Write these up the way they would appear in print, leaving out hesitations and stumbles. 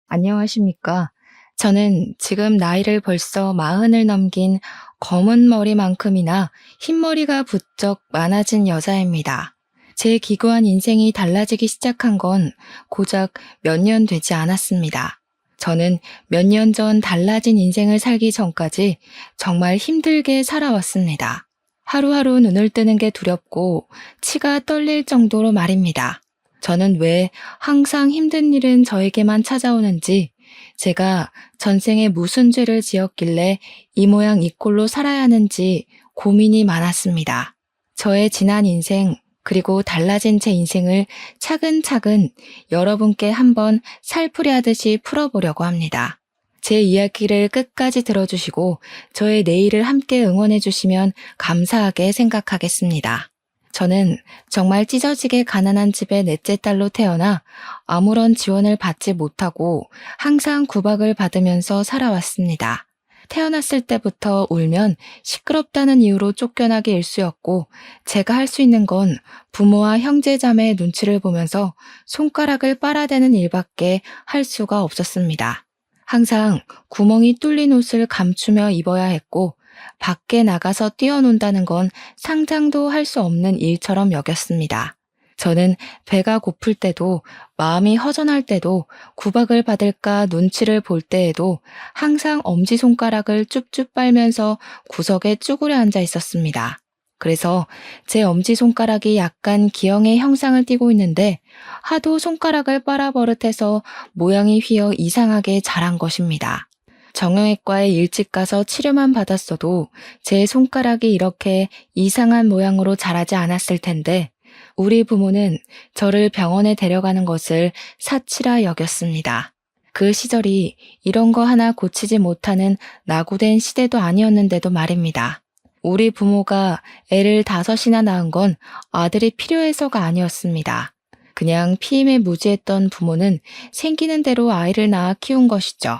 안녕하십니까. 저는 지금 나이를 벌써 40을 넘긴 검은 머리만큼이나 흰머리가 부쩍 많아진 여자입니다. 제 기구한 인생이 달라지기 시작한 건 고작 몇 년 되지 않았습니다. 저는 몇 년 전 달라진 인생을 살기 전까지 정말 힘들게 살아왔습니다. 하루하루 눈을 뜨는 게 두렵고 치가 떨릴 정도로 말입니다. 저는 왜 항상 힘든 일은 저에게만 찾아오는지, 제가 전생에 무슨 죄를 지었길래 이 모양 이 꼴로 살아야 하는지 고민이 많았습니다. 저의 지난 인생, 그리고 달라진 제 인생을 차근차근 여러분께 한번 살풀이하듯이 풀어보려고 합니다. 제 이야기를 끝까지 들어주시고 저의 내일을 함께 응원해 주시면 감사하게 생각하겠습니다. 저는 정말 찢어지게 가난한 집의 넷째 딸로 태어나 아무런 지원을 받지 못하고 항상 구박을 받으면서 살아왔습니다. 태어났을 때부터 울면 시끄럽다는 이유로 쫓겨나기 일쑤였고, 제가 할 수 있는 건 부모와 형제 자매의 눈치를 보면서 손가락을 빨아대는 일밖에 할 수가 없었습니다. 항상 구멍이 뚫린 옷을 감추며 입어야 했고, 밖에 나가서 뛰어논다는 건 상상도 할 수 없는 일처럼 여겼습니다. 저는 배가 고플 때도, 마음이 허전할 때도, 구박을 받을까 눈치를 볼 때에도 항상 엄지손가락을 쭉쭉 빨면서 구석에 쭈그려 앉아 있었습니다. 그래서 제 엄지손가락이 약간 기형의 형상을 띠고 있는데, 하도 손가락을 빨아버릇해서 모양이 휘어 이상하게 자란 것입니다. 정형외과에 일찍 가서 치료만 받았어도 제 손가락이 이렇게 이상한 모양으로 자라지 않았을 텐데, 우리 부모는 저를 병원에 데려가는 것을 사치라 여겼습니다. 그 시절이 이런 거 하나 고치지 못하는 낙오된 시대도 아니었는데도 말입니다. 우리 부모가 애를 5이나 낳은 건 아들이 필요해서가 아니었습니다. 그냥 피임에 무지했던 부모는 생기는 대로 아이를 낳아 키운 것이죠.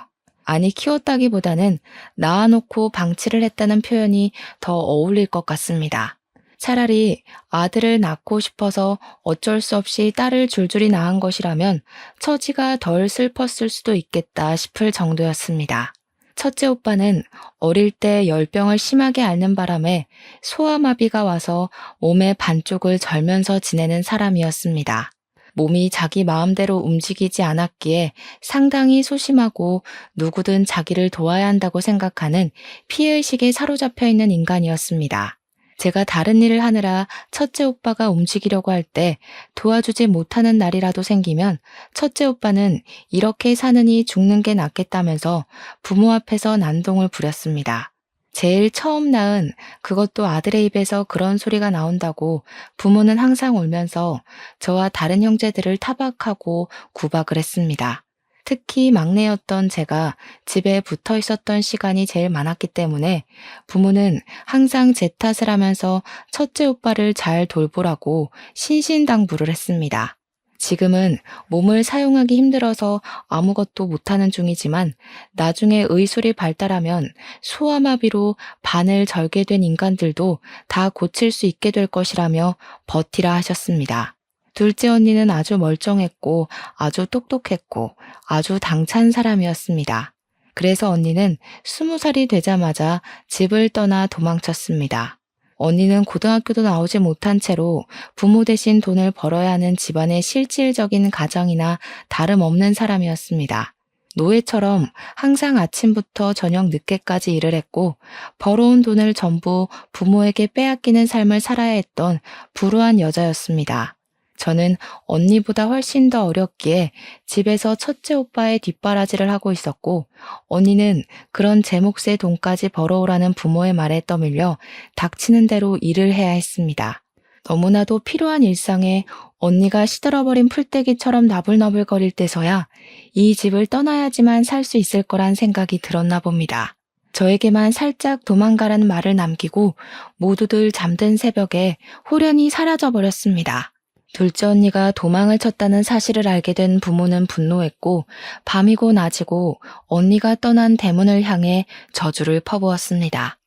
아니, 키웠다기보다는 낳아놓고 방치를 했다는 표현이 더 어울릴 것 같습니다. 차라리 아들을 낳고 싶어서 어쩔 수 없이 딸을 줄줄이 낳은 것이라면 처지가 덜 슬펐을 수도 있겠다 싶을 정도였습니다. 첫째 오빠는 어릴 때 열병을 심하게 앓는 바람에 소아마비가 와서 몸의 반쪽을 절면서 지내는 사람이었습니다. 몸이 자기 마음대로 움직이지 않았기에 상당히 소심하고 누구든 자기를 도와야 한다고 생각하는 피해의식에 사로잡혀 있는 인간이었습니다. 제가 다른 일을 하느라 첫째 오빠가 움직이려고 할 때 도와주지 못하는 날이라도 생기면 첫째 오빠는 이렇게 사느니 죽는 게 낫겠다면서 부모 앞에서 난동을 부렸습니다. 제일 처음 낳은, 그것도 아들의 입에서 그런 소리가 나온다고 부모는 항상 울면서 저와 다른 형제들을 타박하고 구박을 했습니다. 특히 막내였던 제가 집에 붙어 있었던 시간이 제일 많았기 때문에 부모는 항상 제 탓을 하면서 첫째 오빠를 잘 돌보라고 신신당부를 했습니다. 지금은 몸을 사용하기 힘들어서 아무것도 못하는 중이지만, 나중에 의술이 발달하면 소아마비로 반을 절게 된 인간들도 다 고칠 수 있게 될 것이라며 버티라 하셨습니다. 둘째 언니는 아주 멀쩡했고 아주 똑똑했고 아주 당찬 사람이었습니다. 그래서 언니는 20살이 되자마자 집을 떠나 도망쳤습니다. 언니는 고등학교도 나오지 못한 채로 부모 대신 돈을 벌어야 하는 집안의 실질적인 가장이나 다름없는 사람이었습니다. 노예처럼 항상 아침부터 저녁 늦게까지 일을 했고, 벌어온 돈을 전부 부모에게 빼앗기는 삶을 살아야 했던 불우한 여자였습니다. 저는 언니보다 훨씬 더 어렸기에 집에서 첫째 오빠의 뒷바라지를 하고 있었고, 언니는 그런 제 몫의 돈까지 벌어오라는 부모의 말에 떠밀려 닥치는 대로 일을 해야 했습니다. 너무나도 필요한 일상에 언니가 시들어버린 풀떼기처럼 나불나불거릴 때서야 이 집을 떠나야지만 살 수 있을 거란 생각이 들었나 봅니다. 저에게만 살짝 도망가라는 말을 남기고 모두들 잠든 새벽에 홀연히 사라져버렸습니다. 둘째 언니가 도망을 쳤다는 사실을 알게 된 부모는 분노했고, 밤이고 낮이고 언니가 떠난 대문을 향해 저주를 퍼부었습니다.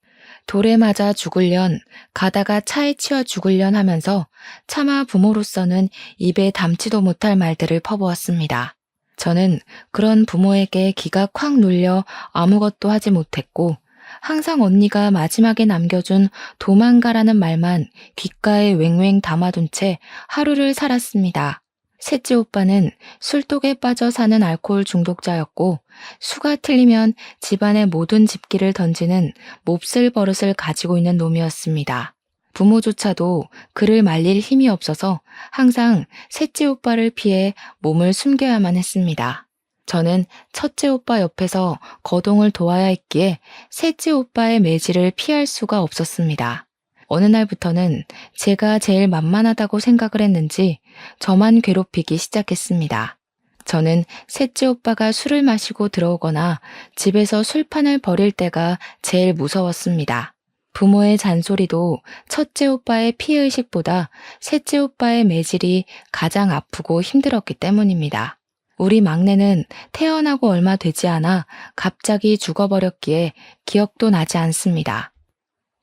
돌에 맞아 죽을련, 가다가 차에 치여 죽을련 하면서 차마 부모로서는 입에 담지도 못할 말들을 퍼부었습니다. 저는 그런 부모에게 기가 콱 눌려 아무것도 하지 못했고, 항상 언니가 마지막에 남겨준 도망가라는 말만 귓가에 왱왱 담아둔 채 하루를 살았습니다. 셋째 오빠는 술독에 빠져 사는 알코올 중독자였고, 수가 틀리면 집안의 모든 집기를 던지는 몹쓸 버릇을 가지고 있는 놈이었습니다. 부모조차도 그를 말릴 힘이 없어서 항상 셋째 오빠를 피해 몸을 숨겨야만 했습니다. 저는 첫째 오빠 옆에서 거동을 도와야 했기에 셋째 오빠의 매질을 피할 수가 없었습니다. 어느 날부터는 제가 제일 만만하다고 생각을 했는지 저만 괴롭히기 시작했습니다. 저는 셋째 오빠가 술을 마시고 들어오거나 집에서 술판을 벌일 때가 제일 무서웠습니다. 부모의 잔소리도 첫째 오빠의 피해의식보다 셋째 오빠의 매질이 가장 아프고 힘들었기 때문입니다. 우리 막내는 태어나고 얼마 되지 않아 갑자기 죽어버렸기에 기억도 나지 않습니다.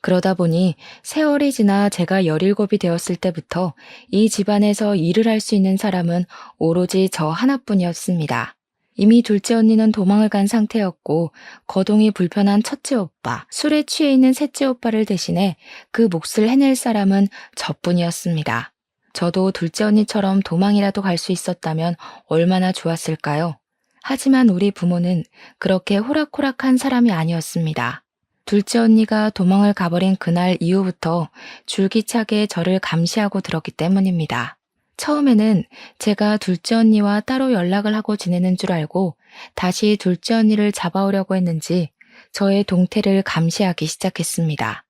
그러다 보니 세월이 지나 제가 17이 되었을 때부터 이 집안에서 일을 할 수 있는 사람은 오로지 저 하나뿐이었습니다. 이미 둘째 언니는 도망을 간 상태였고 거동이 불편한 첫째 오빠, 술에 취해 있는 셋째 오빠를 대신해 그 몫을 해낼 사람은 저뿐이었습니다. 저도 둘째 언니처럼 도망이라도 갈 수 있었다면 얼마나 좋았을까요? 하지만 우리 부모는 그렇게 호락호락한 사람이 아니었습니다. 둘째 언니가 도망을 가버린 그날 이후부터 줄기차게 저를 감시하고 들었기 때문입니다. 처음에는 제가 둘째 언니와 따로 연락을 하고 지내는 줄 알고 다시 둘째 언니를 잡아오려고 했는지 저의 동태를 감시하기 시작했습니다.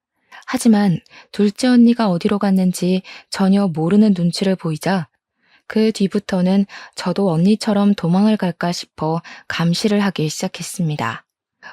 하지만 둘째 언니가 어디로 갔는지 전혀 모르는 눈치를 보이자 그 뒤부터는 저도 언니처럼 도망을 갈까 싶어 감시를 하기 시작했습니다.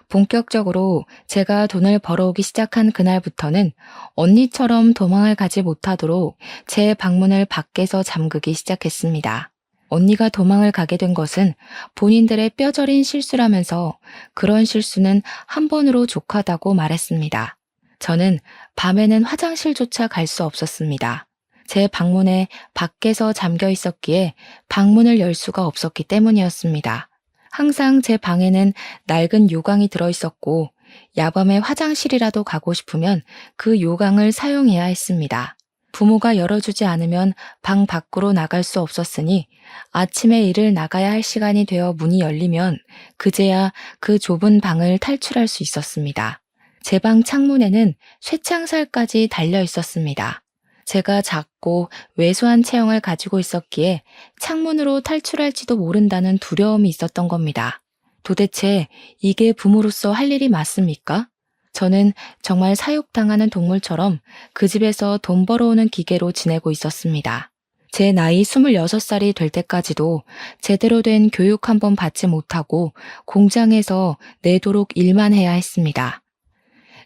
본격적으로 제가 돈을 벌어오기 시작한 그날부터는 언니처럼 도망을 가지 못하도록 제 방문을 밖에서 잠그기 시작했습니다. 언니가 도망을 가게 된 것은 본인들의 뼈저린 실수라면서 그런 실수는 한 번으로 족하다고 말했습니다. 저는 밤에는 화장실조차 갈 수 없었습니다. 제 방문에 밖에서 잠겨 있었기에 방문을 열 수가 없었기 때문이었습니다. 항상 제 방에는 낡은 요강이 들어있었고 야밤에 화장실이라도 가고 싶으면 그 요강을 사용해야 했습니다. 부모가 열어주지 않으면 방 밖으로 나갈 수 없었으니 아침에 일을 나가야 할 시간이 되어 문이 열리면 그제야 그 좁은 방을 탈출할 수 있었습니다. 제 방 창문에는 쇠창살까지 달려 있었습니다. 제가 작고 왜소한 체형을 가지고 있었기에 창문으로 탈출할지도 모른다는 두려움이 있었던 겁니다. 도대체 이게 부모로서 할 일이 맞습니까? 저는 정말 사육당하는 동물처럼 그 집에서 돈 벌어오는 기계로 지내고 있었습니다. 제 나이 26살이 될 때까지도 제대로 된 교육 한 번 받지 못하고 공장에서 내도록 일만 해야 했습니다.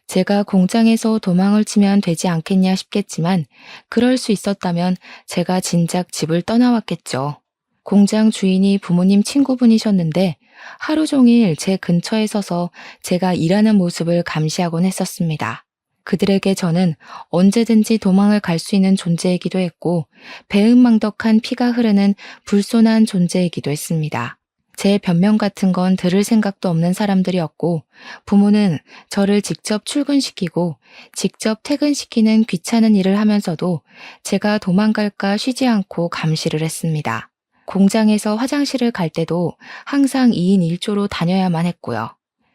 제가 공장에서 도망을 치면 되지 않겠냐 싶겠지만 그럴 수 있었다면 제가 진작 집을 떠나왔겠죠. 공장 주인이 부모님 친구분이셨는데 하루 종일 제 근처에 서서 제가 일하는 모습을 감시하곤 했었습니다. 그들에게 저는 언제든지 도망을 갈 수 있는 존재이기도 했고 배은망덕한 피가 흐르는 불손한 존재이기도 했습니다. 제 변명 같은 건 들을 생각도 없는 사람들이었고 부모는 저를 직접 출근시키고 직접 퇴근시키는 귀찮은 일을 하면서도 제가 도망갈까 쉬지 않고 감시를 했습니다. 공장에서 화장실을 갈 때도 항상 2인 1조로 다녀야만 했고요.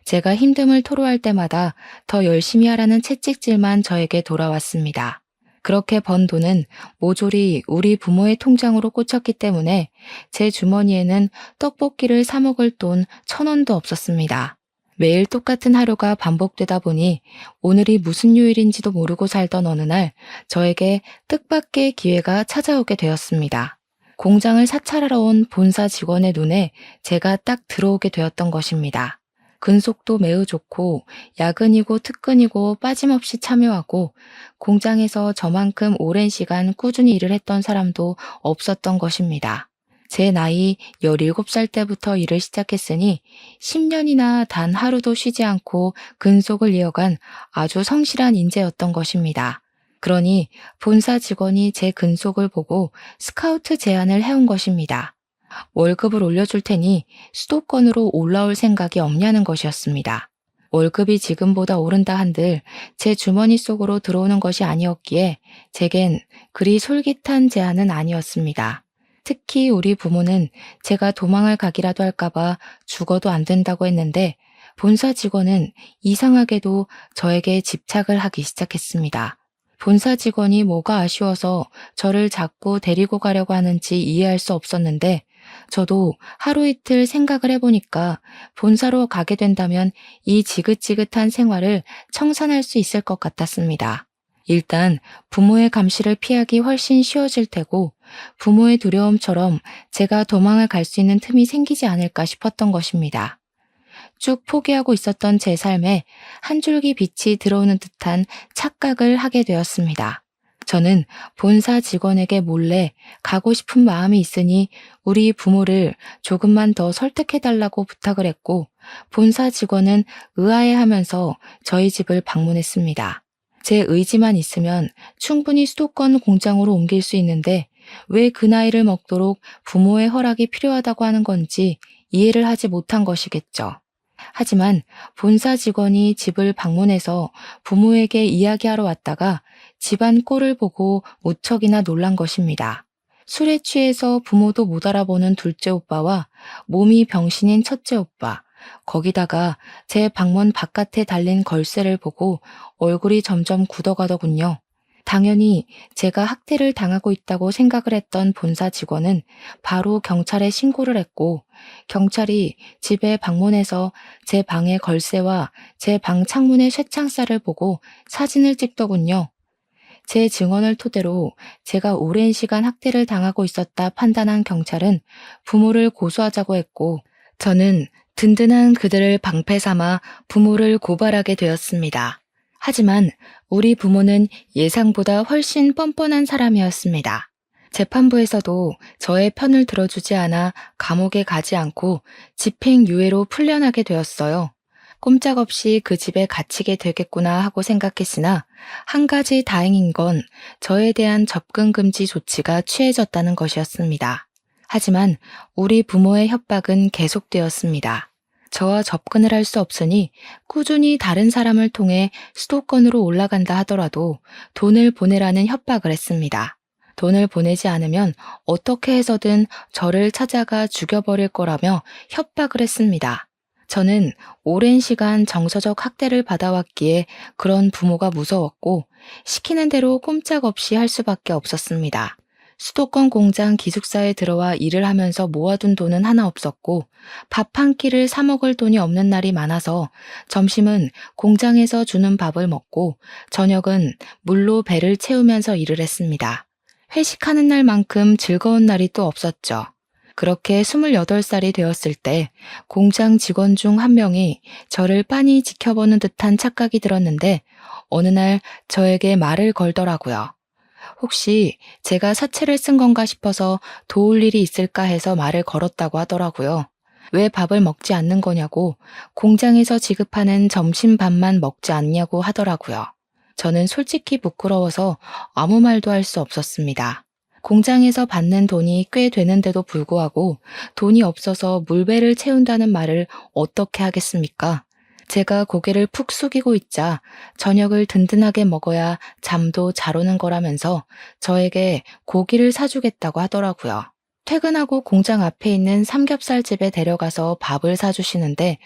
제가 힘듦을 토로할 때마다 더 열심히 하라는 채찍질만 저에게 돌아왔습니다. 그렇게 번 돈은 모조리 우리 부모의 통장으로 꽂혔기 때문에 제 주머니에는 떡볶이를 사 먹을 돈 1,000원도 없었습니다. 매일 똑같은 하루가 반복되다 보니 오늘이 무슨 요일인지도 모르고 살던 어느 날 저에게 뜻밖의 기회가 찾아오게 되었습니다. 공장을 사찰하러 온 본사 직원의 눈에 제가 딱 들어오게 되었던 것입니다. 근속도 매우 좋고 야근이고 특근이고 빠짐없이 참여하고 공장에서 저만큼 오랜 시간 꾸준히 일을 했던 사람도 없었던 것입니다. 제 나이 17살 때부터 일을 시작했으니 10년이나 단 하루도 쉬지 않고 근속을 이어간 아주 성실한 인재였던 것입니다. 그러니 본사 직원이 제 근속을 보고 스카우트 제안을 해온 것입니다. 월급을 올려줄 테니 수도권으로 올라올 생각이 없냐는 것이었습니다. 월급이 지금보다 오른다 한들 제 주머니 속으로 들어오는 것이 아니었기에 제겐 그리 솔깃한 제안은 아니었습니다. 특히 우리 부모는 제가 도망을 가기라도 할까봐 죽어도 안 된다고 했는데 본사 직원은 이상하게도 저에게 집착을 하기 시작했습니다. 본사 직원이 뭐가 아쉬워서 저를 자꾸 데리고 가려고 하는지 이해할 수 없었는데 저도 하루 이틀 생각을 해보니까 본사로 가게 된다면 이 지긋지긋한 생활을 청산할 수 있을 것 같았습니다. 일단 부모의 감시를 피하기 훨씬 쉬워질 테고 부모의 두려움처럼 제가 도망을 갈 수 있는 틈이 생기지 않을까 싶었던 것입니다. 쭉 포기하고 있었던 제 삶에 한 줄기 빛이 들어오는 듯한 착각을 하게 되었습니다. 저는 본사 직원에게 몰래 가고 싶은 마음이 있으니 우리 부모를 조금만 더 설득해달라고 부탁을 했고 본사 직원은 의아해하면서 저희 집을 방문했습니다. 제 의지만 있으면 충분히 수도권 공장으로 옮길 수 있는데 왜 그 나이를 먹도록 부모의 허락이 필요하다고 하는 건지 이해를 하지 못한 것이겠죠. 하지만 본사 직원이 집을 방문해서 부모에게 이야기하러 왔다가 집안 꼴을 보고 무척이나 놀란 것입니다. 술에 취해서 부모도 못 알아보는 둘째 오빠와 몸이 병신인 첫째 오빠, 거기다가 제 방문 바깥에 달린 걸쇠를 보고 얼굴이 점점 굳어가더군요. 당연히 제가 학대를 당하고 있다고 생각을 했던 본사 직원은 바로 경찰에 신고를 했고 경찰이 집에 방문해서 제 방의 걸쇠와 제 방 창문의 쇠창살을 보고 사진을 찍더군요. 제 증언을 토대로 제가 오랜 시간 학대를 당하고 있었다 판단한 경찰은 부모를 고소하자고 했고 저는 든든한 그들을 방패 삼아 부모를 고발하게 되었습니다. 하지만 우리 부모는 예상보다 훨씬 뻔뻔한 사람이었습니다. 재판부에서도 저의 편을 들어주지 않아 감옥에 가지 않고 집행유예로 풀려나게 되었어요. 꼼짝없이 그 집에 갇히게 되겠구나 하고 생각했으나 한 가지 다행인 건 저에 대한 접근 금지 조치가 취해졌다는 것이었습니다. 하지만 우리 부모의 협박은 계속되었습니다. 저와 접근을 할 수 없으니 꾸준히 다른 사람을 통해 수도권으로 올라간다 하더라도 돈을 보내라는 협박을 했습니다. 돈을 보내지 않으면 어떻게 해서든 저를 찾아가 죽여버릴 거라며 협박을 했습니다. 저는 오랜 시간 정서적 학대를 받아왔기에 그런 부모가 무서웠고 시키는 대로 꼼짝없이 할 수밖에 없었습니다. 수도권 공장 기숙사에 들어와 일을 하면서 모아둔 돈은 하나 없었고 밥 한 끼를 사 먹을 돈이 없는 날이 많아서 점심은 공장에서 주는 밥을 먹고 저녁은 물로 배를 채우면서 일을 했습니다. 회식하는 날만큼 즐거운 날이 또 없었죠. 그렇게 28살이 되었을 때 공장 직원 중 한 명이 저를 빤히 지켜보는 듯한 착각이 들었는데 어느 날 저에게 말을 걸더라고요. 혹시 제가 사채를 쓴 건가 싶어서 도울 일이 있을까 해서 말을 걸었다고 하더라고요. 왜 밥을 먹지 않는 거냐고 공장에서 지급하는 점심밥만 먹지 않냐고 하더라고요. 저는 솔직히 부끄러워서 아무 말도 할 수 없었습니다. 공장에서 받는 돈이 꽤 되는데도 불구하고 돈이 없어서 물배를 채운다는 말을 어떻게 하겠습니까? 제가 고개를 푹 숙이고 있자 저녁을 든든하게 먹어야 잠도 잘 오는 거라면서 저에게 고기를 사주겠다고 하더라고요. 퇴근하고 공장 앞에 있는 삼겹살집에 데려가서 밥을 사주시는데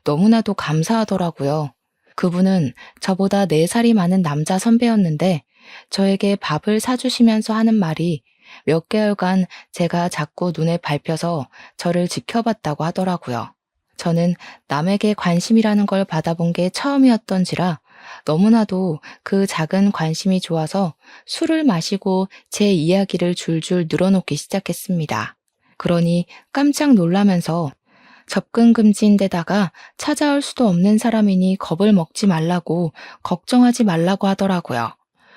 너무나도 감사하더라고요. 그분은 저보다 4살이 많은 남자 선배였는데 저에게 밥을 사주시면서 하는 말이 몇 개월간 제가 자꾸 눈에 밟혀서 저를 지켜봤다고 하더라고요. 저는 남에게 관심이라는 걸 받아본 게 처음이었던지라 너무나도 그 작은 관심이 좋아서 술을 마시고 제 이야기를 줄줄 늘어놓기 시작했습니다. 그러니 깜짝 놀라면서 접근 금지인데다가 찾아올 수도 없는 사람이니 겁을 먹지 말라고 걱정하지 말라고 하더라고요.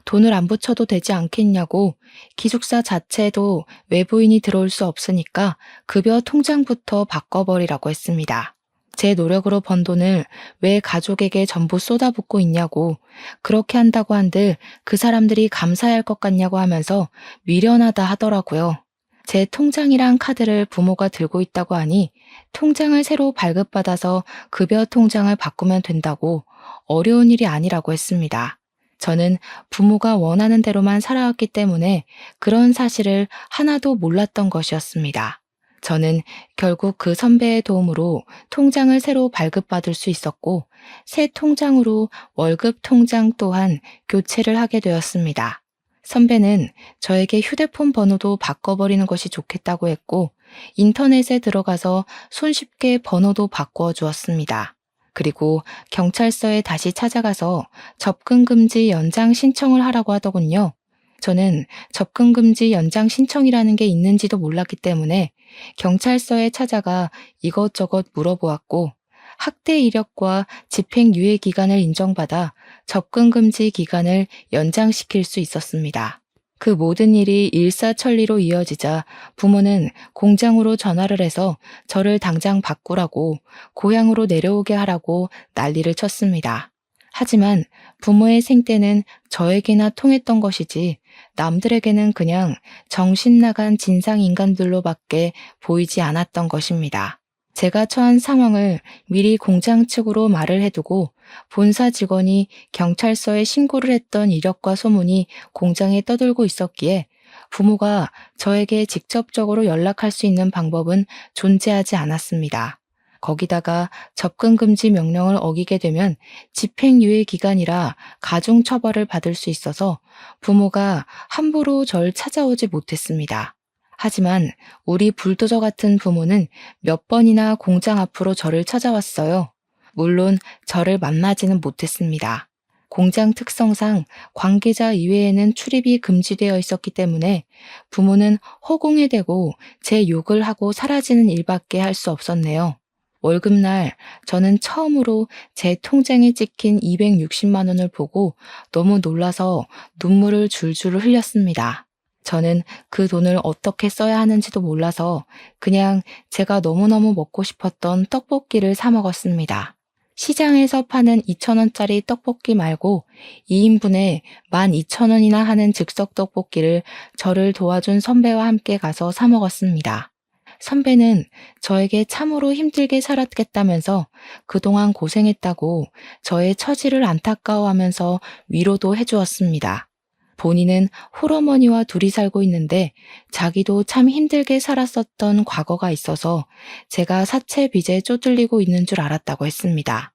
돈을 안 붙여도 되지 않겠냐고 기숙사 자체도 외부인이 들어올 수 없으니까 급여 통장부터 바꿔버리라고 했습니다. 제 노력으로 번 돈을 왜 가족에게 전부 쏟아붓고 있냐고 그렇게 한다고 한들 그 사람들이 감사할 것 같냐고 하면서 미련하다 하더라고요. 제 통장이랑 카드를 부모가 들고 있다고 하니 통장을 새로 발급받아서 급여 통장을 바꾸면 된다고 어려운 일이 아니라고 했습니다. 저는 부모가 원하는 대로만 살아왔기 때문에 그런 사실을 하나도 몰랐던 것이었습니다. 저는 결국 그 선배의 도움으로 통장을 새로 발급받을 수 있었고, 새 통장으로 월급 통장 또한 교체를 하게 되었습니다. 선배는 저에게 휴대폰 번호도 바꿔버리는 것이 좋겠다고 했고, 인터넷에 들어가서 손쉽게 번호도 바꾸어 주었습니다. 그리고 경찰서에 다시 찾아가서 접근금지 연장 신청을 하라고 하더군요. 저는 접근금지 연장 신청이라는 게 있는지도 몰랐기 때문에 경찰서에 찾아가 이것저것 물어보았고, 학대 이력과 집행유예 기간을 인정받아 접근금지 기간을 연장시킬 수 있었습니다. 그 모든 일이 일사천리로 이어지자 부모는 공장으로 전화를 해서 저를 당장 바꾸라고, 고향으로 내려오게 하라고 난리를 쳤습니다. 하지만 부모의 생때는 저에게나 통했던 것이지 남들에게는 그냥 정신 나간 진상인간들로밖에 보이지 않았던 것입니다. 제가 처한 상황을 미리 공장 측으로 말을 해두고 본사 직원이 경찰서에 신고를 했던 이력과 소문이 공장에 떠돌고 있었기에 부모가 저에게 직접적으로 연락할 수 있는 방법은 존재하지 않았습니다. 거기다가 접근금지 명령을 어기게 되면 집행유예 기간이라 가중처벌을 받을 수 있어서 부모가 함부로 절 찾아오지 못했습니다. 하지만 우리 불도저 같은 부모는 몇 번이나 공장 앞으로 저를 찾아왔어요. 물론 저를 만나지는 못했습니다. 공장 특성상 관계자 이외에는 출입이 금지되어 있었기 때문에 부모는 허공에 대고 제 욕을 하고 사라지는 일밖에 할 수 없었네요. 월급날 저는 처음으로 제 통장에 찍힌 260만 원을 보고 너무 놀라서 눈물을 줄줄 흘렸습니다. 저는 그 돈을 어떻게 써야 하는지도 몰라서 그냥 제가 너무너무 먹고 싶었던 떡볶이를 사 먹었습니다. 시장에서 파는 2,000원짜리 떡볶이 말고 2인분에 12,000원이나 하는 즉석 떡볶이를 저를 도와준 선배와 함께 가서 사 먹었습니다. 선배는 저에게 참으로 힘들게 살았겠다면서 그동안 고생했다고 저의 처지를 안타까워하면서 위로도 해주었습니다. 본인은 홀어머니와 둘이 살고 있는데 자기도 참 힘들게 살았었던 과거가 있어서 제가 사채 빚에 쪼들리고 있는 줄 알았다고 했습니다.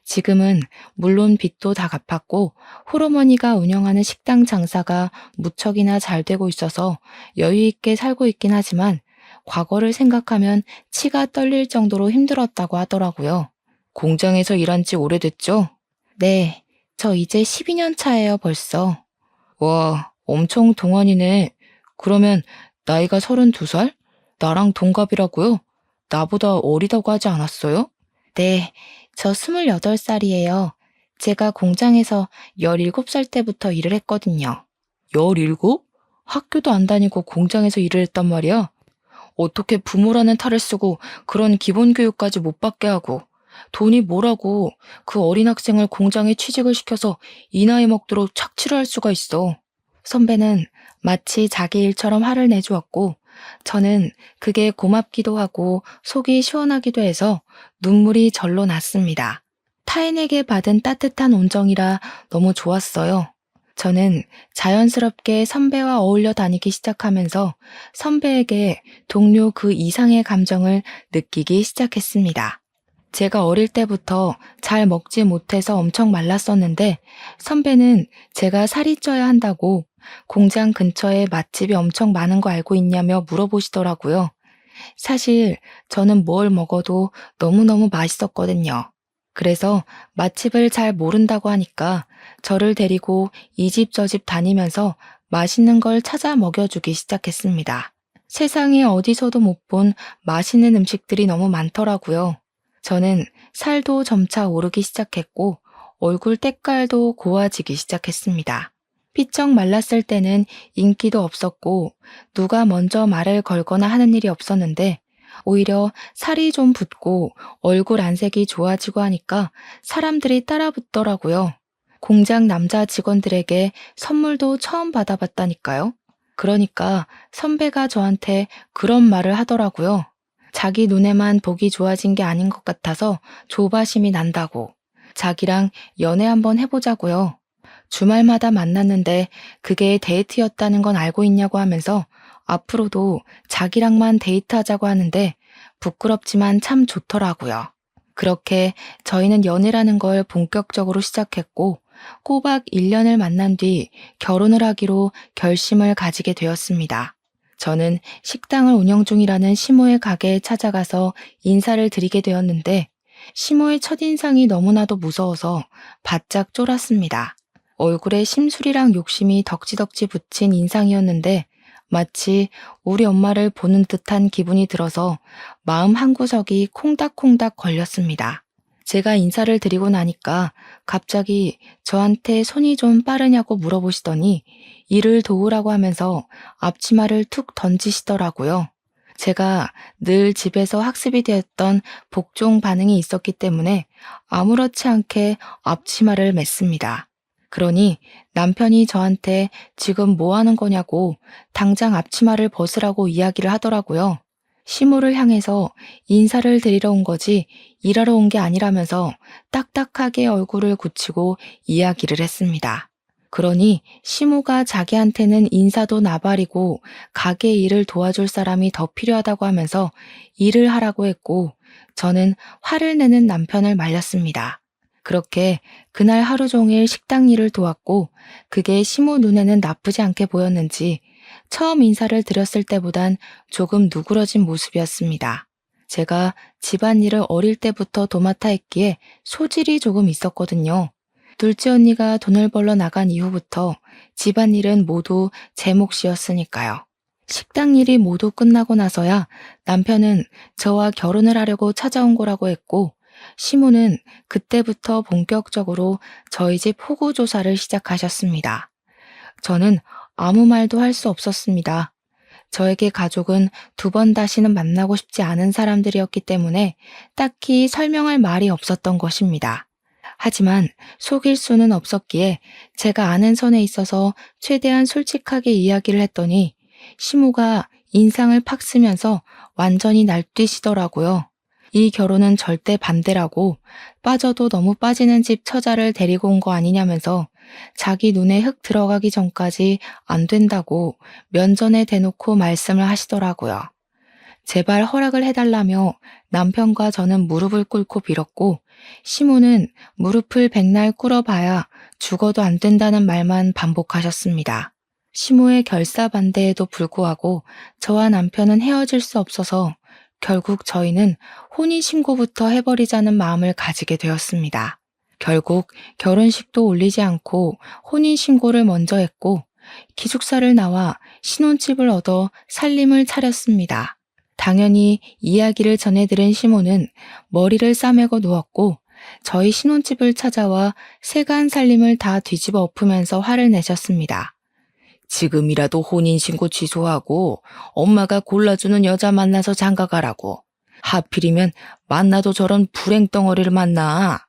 지금은 물론 빚도 다 갚았고 홀어머니가 운영하는 식당 장사가 무척이나 잘 되고 있어서 여유 있게 살고 있긴 하지만 과거를 생각하면 치가 떨릴 정도로 힘들었다고 하더라고요. 공장에서 일한 지 오래됐죠? 네, 저 이제 12년 차예요, 벌써. 와, 엄청 동안이네. 그러면 나이가 32살? 나랑 동갑이라고요? 나보다 어리다고 하지 않았어요? 네, 저 28살이에요. 제가 공장에서 17살 때부터 일을 했거든요. 17? 학교도 안 다니고 공장에서 일을 했단 말이야? 어떻게 부모라는 탈을 쓰고 그런 기본 교육까지 못 받게 하고 돈이 뭐라고 그 어린 학생을 공장에 취직을 시켜서 이 나이 먹도록 착취를 할 수가 있어. 선배는 마치 자기 일처럼 화를 내주었고 저는 그게 고맙기도 하고 속이 시원하기도 해서 눈물이 절로 났습니다. 타인에게 받은 따뜻한 온정이라 너무 좋았어요. 저는 자연스럽게 선배와 어울려 다니기 시작하면서 선배에게 동료 그 이상의 감정을 느끼기 시작했습니다. 제가 어릴 때부터 잘 먹지 못해서 엄청 말랐었는데 선배는 제가 살이 쪄야 한다고 공장 근처에 맛집이 엄청 많은 거 알고 있냐며 물어보시더라고요. 사실 저는 뭘 먹어도 너무너무 맛있었거든요. 그래서 맛집을 잘 모른다고 하니까 저를 데리고 이 집 저 집 다니면서 맛있는 걸 찾아 먹여주기 시작했습니다. 세상에 어디서도 못 본 맛있는 음식들이 너무 많더라고요. 저는 살도 점차 오르기 시작했고 얼굴 때깔도 고와지기 시작했습니다. 피쩍 말랐을 때는 인기도 없었고 누가 먼저 말을 걸거나 하는 일이 없었는데 오히려 살이 좀 붙고 얼굴 안색이 좋아지고 하니까 사람들이 따라붙더라고요. 공장 남자 직원들에게 선물도 처음 받아봤다니까요. 그러니까 선배가 저한테 그런 말을 하더라고요. 자기 눈에만 보기 좋아진 게 아닌 것 같아서 조바심이 난다고. 자기랑 연애 한번 해보자고요. 주말마다 만났는데 그게 데이트였다는 건 알고 있냐고 하면서 앞으로도 자기랑만 데이트하자고 하는데 부끄럽지만 참 좋더라고요. 그렇게 저희는 연애라는 걸 본격적으로 시작했고 꼬박 1년을 만난 뒤 결혼을 하기로 결심을 가지게 되었습니다. 저는 식당을 운영 중이라는 시모의 가게에 찾아가서 인사를 드리게 되었는데 시모의 첫인상이 너무나도 무서워서 바짝 쫄았습니다. 얼굴에 심술이랑 욕심이 덕지덕지 붙인 인상이었는데 마치 우리 엄마를 보는 듯한 기분이 들어서 마음 한구석이 콩닥콩닥 걸렸습니다. 제가 인사를 드리고 나니까 갑자기 저한테 손이 좀 빠르냐고 물어보시더니 일을 도우라고 하면서 앞치마를 툭 던지시더라고요. 제가 늘 집에서 학습이 되었던 복종 반응이 있었기 때문에 아무렇지 않게 앞치마를 맸습니다. 그러니 남편이 저한테 지금 뭐 하는 거냐고 당장 앞치마를 벗으라고 이야기를 하더라고요. 시모를 향해서 인사를 드리러 온 거지 일하러 온 게 아니라면서 딱딱하게 얼굴을 굳히고 이야기를 했습니다. 그러니 시모가 자기한테는 인사도 나발이고 가게 일을 도와줄 사람이 더 필요하다고 하면서 일을 하라고 했고 저는 화를 내는 남편을 말렸습니다. 그렇게 그날 하루 종일 식당 일을 도왔고 그게 시모 눈에는 나쁘지 않게 보였는지 처음 인사를 드렸을 때보단 조금 누그러진 모습이었습니다. 제가 집안일을 어릴 때부터 도맡아 했기에 소질이 조금 있었거든요. 둘째 언니가 돈을 벌러 나간 이후부터 집안일은 모두 제 몫이었으니까요. 식당 일이 모두 끝나고 나서야 남편은 저와 결혼을 하려고 찾아온 거라고 했고 시모는 그때부터 본격적으로 저희 집 호구 조사를 시작하셨습니다. 저는 아무 말도 할 수 없었습니다. 저에게 가족은 두 번 다시는 만나고 싶지 않은 사람들이었기 때문에 딱히 설명할 말이 없었던 것입니다. 하지만 속일 수는 없었기에 제가 아는 선에 있어서 최대한 솔직하게 이야기를 했더니 시모가 인상을 팍 쓰면서 완전히 날뛰시더라고요. 이 결혼은 절대 반대라고 빠져도 너무 빠지는 집 처자를 데리고 온 거 아니냐면서 자기 눈에 흙 들어가기 전까지 안 된다고 면전에 대놓고 말씀을 하시더라고요. 제발 허락을 해달라며 남편과 저는 무릎을 꿇고 빌었고 시모는 무릎을 백날 꿇어봐야 죽어도 안 된다는 말만 반복하셨습니다. 시모의 결사반대에도 불구하고 저와 남편은 헤어질 수 없어서 결국 저희는 혼인신고부터 해버리자는 마음을 가지게 되었습니다. 결국 결혼식도 올리지 않고 혼인신고를 먼저 했고 기숙사를 나와 신혼집을 얻어 살림을 차렸습니다. 당연히 이야기를 전해들은 시모는 머리를 싸매고 누웠고 저희 신혼집을 찾아와 세간 살림을 다 뒤집어 엎으면서 화를 내셨습니다. 지금이라도 혼인신고 취소하고 엄마가 골라주는 여자 만나서 장가가라고. 하필이면 만나도 저런 불행덩어리를 만나.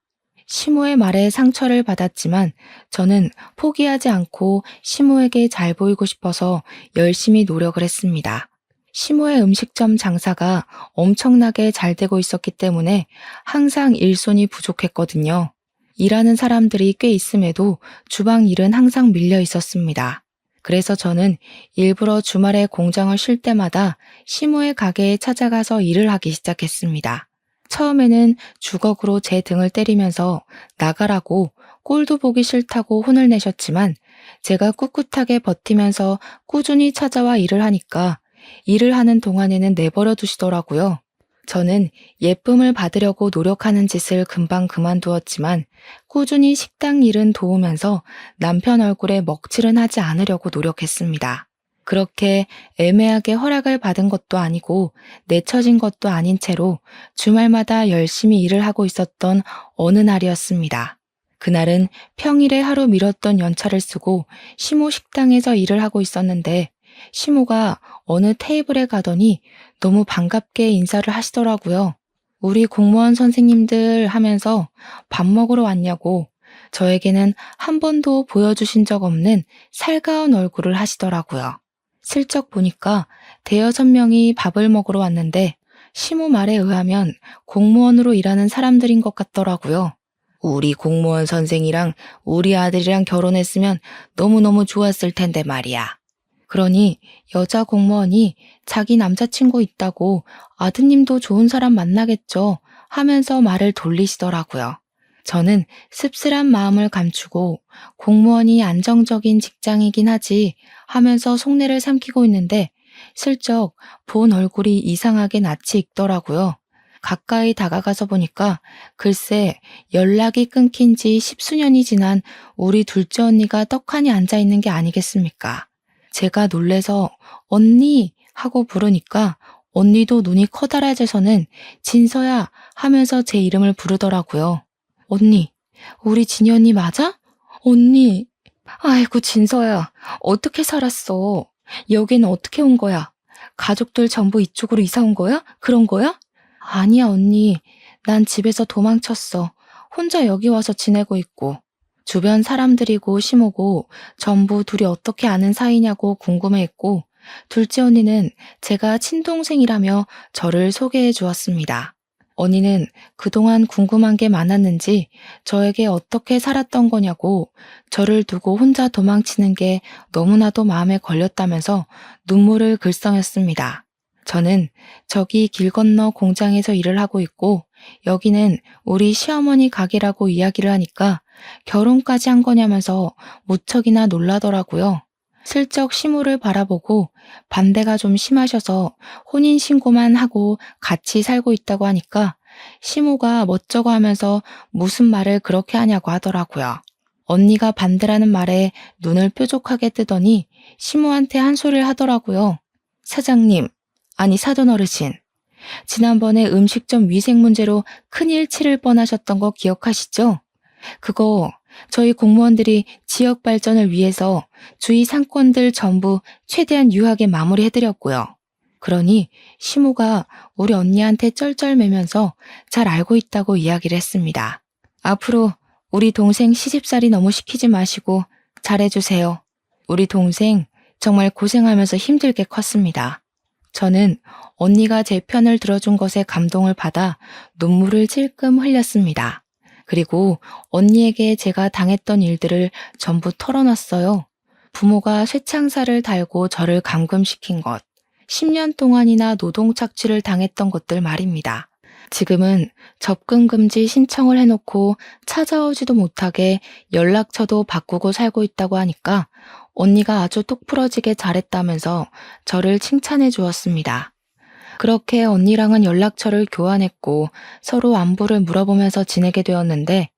시모의 말에 상처를 받았지만 저는 포기하지 않고 시모에게 잘 보이고 싶어서 열심히 노력을 했습니다. 시모의 음식점 장사가 엄청나게 잘 되고 있었기 때문에 항상 일손이 부족했거든요. 일하는 사람들이 꽤 있음에도 주방 일은 항상 밀려 있었습니다. 그래서 저는 일부러 주말에 공장을 쉴 때마다 시모의 가게에 찾아가서 일을 하기 시작했습니다. 처음에는 주걱으로 제 등을 때리면서 나가라고 꼴도 보기 싫다고 혼을 내셨지만 제가 꿋꿋하게 버티면서 꾸준히 찾아와 일을 하니까 일을 하는 동안에는 내버려 두시더라고요. 저는 예쁨을 받으려고 노력하는 짓을 금방 그만두었지만 꾸준히 식당 일은 도우면서 남편 얼굴에 먹칠은 하지 않으려고 노력했습니다. 그렇게 애매하게 허락을 받은 것도 아니고 내쳐진 것도 아닌 채로 주말마다 열심히 일을 하고 있었던 어느 날이었습니다. 그날은 평일에 하루 미뤘던 연차를 쓰고 시모 식당에서 일을 하고 있었는데 시모가 어느 테이블에 가더니 너무 반갑게 인사를 하시더라고요. 우리 공무원 선생님들 하면서 밥 먹으러 왔냐고 저에게는 한 번도 보여주신 적 없는 살가운 얼굴을 하시더라고요. 슬쩍 보니까 대여섯 명이 밥을 먹으러 왔는데 시모 말에 의하면 공무원으로 일하는 사람들인 것 같더라고요. 우리 공무원 선생이랑 우리 아들이랑 결혼했으면 너무너무 좋았을 텐데 말이야. 그러니 여자 공무원이 자기 남자친구 있다고 아드님도 좋은 사람 만나겠죠 하면서 말을 돌리시더라고요. 저는 씁쓸한 마음을 감추고 공무원이 안정적인 직장이긴 하지 하면서 속내를 삼키고 있는데 슬쩍 본 얼굴이 이상하게 낯이 익더라고요. 가까이 다가가서 보니까 글쎄 연락이 끊긴 지 십수년이 지난 우리 둘째 언니가 떡하니 앉아있는 게 아니겠습니까? 제가 놀래서 언니 하고 부르니까 언니도 눈이 커다랗아져서는 진서야 하면서 제 이름을 부르더라고요. 언니, 우리 진이 언니 맞아? 언니, 아이고 진서야, 어떻게 살았어? 여기는 어떻게 온 거야? 가족들 전부 이쪽으로 이사 온 거야? 그런 거야? 아니야 언니, 난 집에서 도망쳤어. 혼자 여기 와서 지내고 있고. 주변 사람들이고 시모고 전부 둘이 어떻게 아는 사이냐고 궁금해했고 둘째 언니는 제가 친동생이라며 저를 소개해 주었습니다. 언니는 그동안 궁금한 게 많았는지 저에게 어떻게 살았던 거냐고 저를 두고 혼자 도망치는 게 너무나도 마음에 걸렸다면서 눈물을 글썽였습니다. 저는 저기 길 건너 공장에서 일을 하고 있고 여기는 우리 시어머니 가게라고 이야기를 하니까 결혼까지 한 거냐면서 무척이나 놀라더라고요. 슬쩍 시모를 바라보고 반대가 좀 심하셔서 혼인신고만 하고 같이 살고 있다고 하니까 시모가 멋쩍어 하면서 무슨 말을 그렇게 하냐고 하더라고요. 언니가 반대라는 말에 눈을 뾰족하게 뜨더니 시모한테 한 소리를 하더라고요. 사장님, 아니 사돈 어르신, 지난번에 음식점 위생 문제로 큰일 치를 뻔하셨던 거 기억하시죠? 그거 저희 공무원들이 지역 발전을 위해서 주위 상권들 전부 최대한 유하게 마무리해드렸고요. 그러니 시모가 우리 언니한테 쩔쩔매면서 잘 알고 있다고 이야기를 했습니다. 앞으로 우리 동생 시집살이 너무 시키지 마시고 잘해주세요. 우리 동생 정말 고생하면서 힘들게 컸습니다. 저는 언니가 제 편을 들어준 것에 감동을 받아 눈물을 찔끔 흘렸습니다. 그리고 언니에게 제가 당했던 일들을 전부 털어놨어요. 부모가 쇠창살을 달고 저를 감금시킨 것, 10년 동안이나 노동 착취를 당했던 것들 말입니다. 지금은 접근 금지 신청을 해놓고 찾아오지도 못하게 연락처도 바꾸고 살고 있다고 하니까 언니가 아주 똑부러지게 잘했다면서 저를 칭찬해 주었습니다. 그렇게 언니랑은 연락처를 교환했고 서로 안부를 물어보면서 지내게 되었는데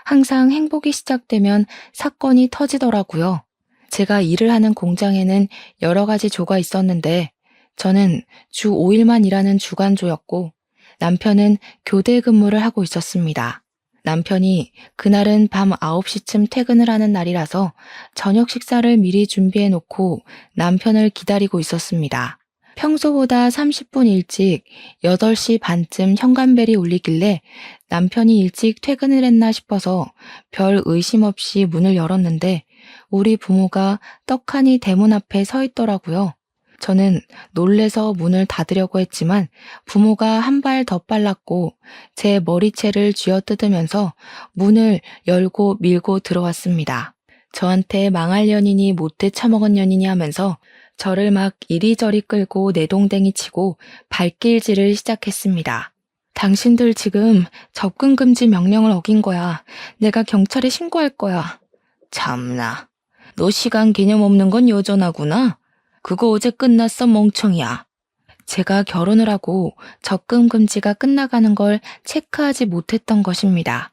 항상 행복이 시작되면 사건이 터지더라고요. 제가 일을 하는 공장에는 여러 가지 조가 있었는데 저는 주 5일만 일하는 주간조였고 남편은 교대 근무를 하고 있었습니다. 남편이 그날은 밤 9시쯤 퇴근을 하는 날이라서 저녁 식사를 미리 준비해 놓고 남편을 기다리고 있었습니다. 평소보다 30분 일찍 8시 반쯤 현관벨이 울리길래 남편이 일찍 퇴근을 했나 싶어서 별 의심 없이 문을 열었는데 우리 부모가 떡하니 대문 앞에 서 있더라고요. 저는 놀래서 문을 닫으려고 했지만 부모가 한 발 더 빨랐고 제 머리채를 쥐어뜯으면서 문을 열고 밀고 들어왔습니다. 저한테 망할 년이니 못돼 처먹은 년이니 하면서 저를 막 이리저리 끌고 내동댕이 치고 발길질을 시작했습니다. 당신들 지금 접근금지 명령을 어긴 거야. 내가 경찰에 신고할 거야. 참나, 너 시간 개념 없는 건 여전하구나. 그거 어제 끝났어 멍청이야. 제가 결혼을 하고 접근금지가 끝나가는 걸 체크하지 못했던 것입니다.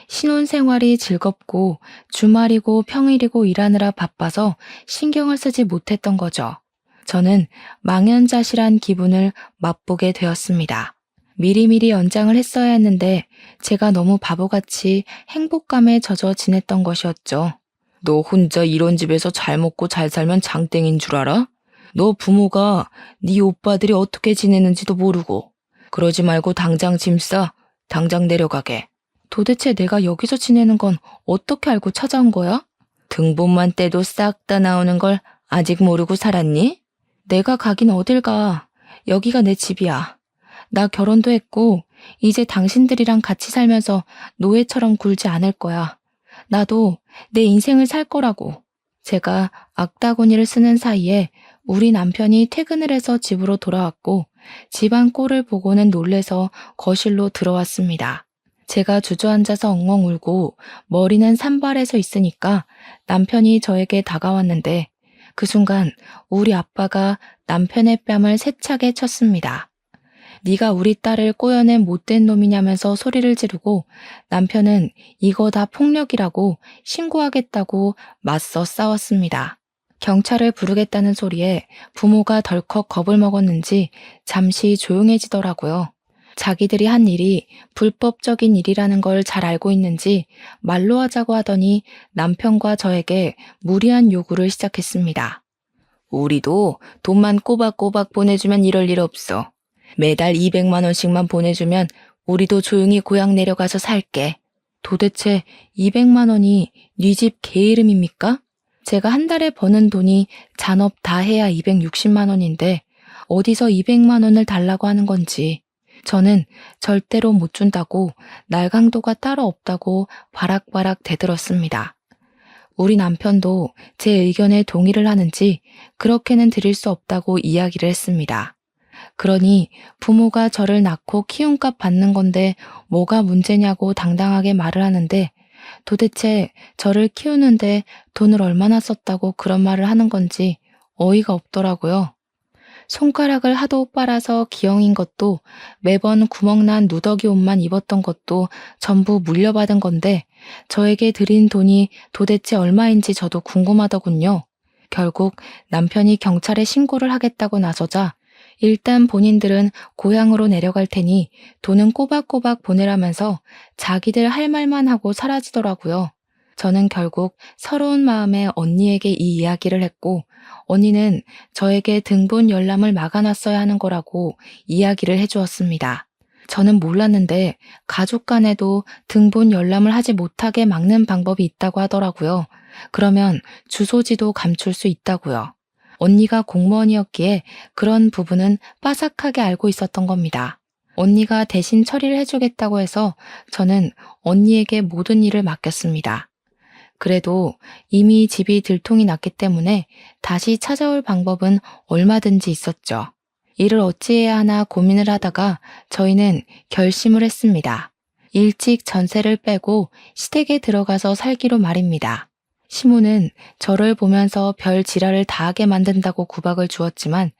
신혼생활이 즐겁고 주말이고 평일이고 일하느라 바빠서 신경을 쓰지 못했던 거죠. 저는 망연자실한 기분을 맛보게 되었습니다. 미리미리 연장을 했어야 했는데 제가 너무 바보같이 행복감에 젖어 지냈던 것이었죠. 너 혼자 이런 집에서 잘 먹고 잘 살면 장땡인 줄 알아? 너 부모가 네 오빠들이 어떻게 지내는지도 모르고. 그러지 말고 당장 짐 싸. 당장 내려가게. 도대체 내가 여기서 지내는 건 어떻게 알고 찾아온 거야? 등본만 떼도 싹 다 나오는 걸 아직 모르고 살았니? 내가 가긴 어딜 가. 여기가 내 집이야. 나 결혼도 했고, 이제 당신들이랑 같이 살면서 노예처럼 굴지 않을 거야. 나도 내 인생을 살 거라고. 제가 악다구니를 쓰는 사이에 우리 남편이 퇴근을 해서 집으로 돌아왔고 집안 꼴을 보고는 놀래서 거실로 들어왔습니다. 제가 주저앉아서 엉엉 울고 머리는 산발해서 있으니까 남편이 저에게 다가왔는데 그 순간 우리 아빠가 남편의 뺨을 세차게 쳤습니다. 네가 우리 딸을 꼬여낸 못된 놈이냐면서 소리를 지르고 남편은 이거 다 폭력이라고 신고하겠다고 맞서 싸웠습니다. 경찰을 부르겠다는 소리에 부모가 덜컥 겁을 먹었는지 잠시 조용해지더라고요. 자기들이 한 일이 불법적인 일이라는 걸 잘 알고 있는지 말로 하자고 하더니 남편과 저에게 무리한 요구를 시작했습니다. 우리도 돈만 꼬박꼬박 보내주면 이럴 일 없어. 매달 200만 원씩만 보내주면 우리도 조용히 고향 내려가서 살게. 도대체 200만 원이 네 집 개 이름입니까? 제가 한 달에 버는 돈이 잔업 다 해야 260만 원인데 어디서 200만 원을 달라고 하는 건지. 저는 절대로 못 준다고 날강도가 따로 없다고 바락바락 대들었습니다. 우리 남편도 제 의견에 동의를 하는지 그렇게는 드릴 수 없다고 이야기를 했습니다. 그러니 부모가 저를 낳고 키움값 받는 건데 뭐가 문제냐고 당당하게 말을 하는데 도대체 저를 키우는데 돈을 얼마나 썼다고 그런 말을 하는 건지 어이가 없더라고요. 손가락을 하도 빨아서 기형인 것도 매번 구멍난 누더기 옷만 입었던 것도 전부 물려받은 건데 저에게 드린 돈이 도대체 얼마인지 저도 궁금하더군요. 결국 남편이 경찰에 신고를 하겠다고 나서자 일단 본인들은 고향으로 내려갈 테니 돈은 꼬박꼬박 보내라면서 자기들 할 말만 하고 사라지더라고요. 저는 결국 서러운 마음에 언니에게 이 이야기를 했고 언니는 저에게 등본 열람을 막아놨어야 하는 거라고 이야기를 해주었습니다. 저는 몰랐는데 가족 간에도 등본 열람을 하지 못하게 막는 방법이 있다고 하더라고요. 그러면 주소지도 감출 수 있다고요. 언니가 공무원이었기에 그런 부분은 빠삭하게 알고 있었던 겁니다. 언니가 대신 처리를 해주겠다고 해서 저는 언니에게 모든 일을 맡겼습니다. 그래도 이미 집이 들통이 났기 때문에 다시 찾아올 방법은 얼마든지 있었죠. 이를 어찌해야 하나 고민을 하다가 저희는 결심을 했습니다. 일찍 전세를 빼고 시댁에 들어가서 살기로 말입니다. 시모는 저를 보면서 별 지랄을 다 하게 만든다고 구박을 주었지만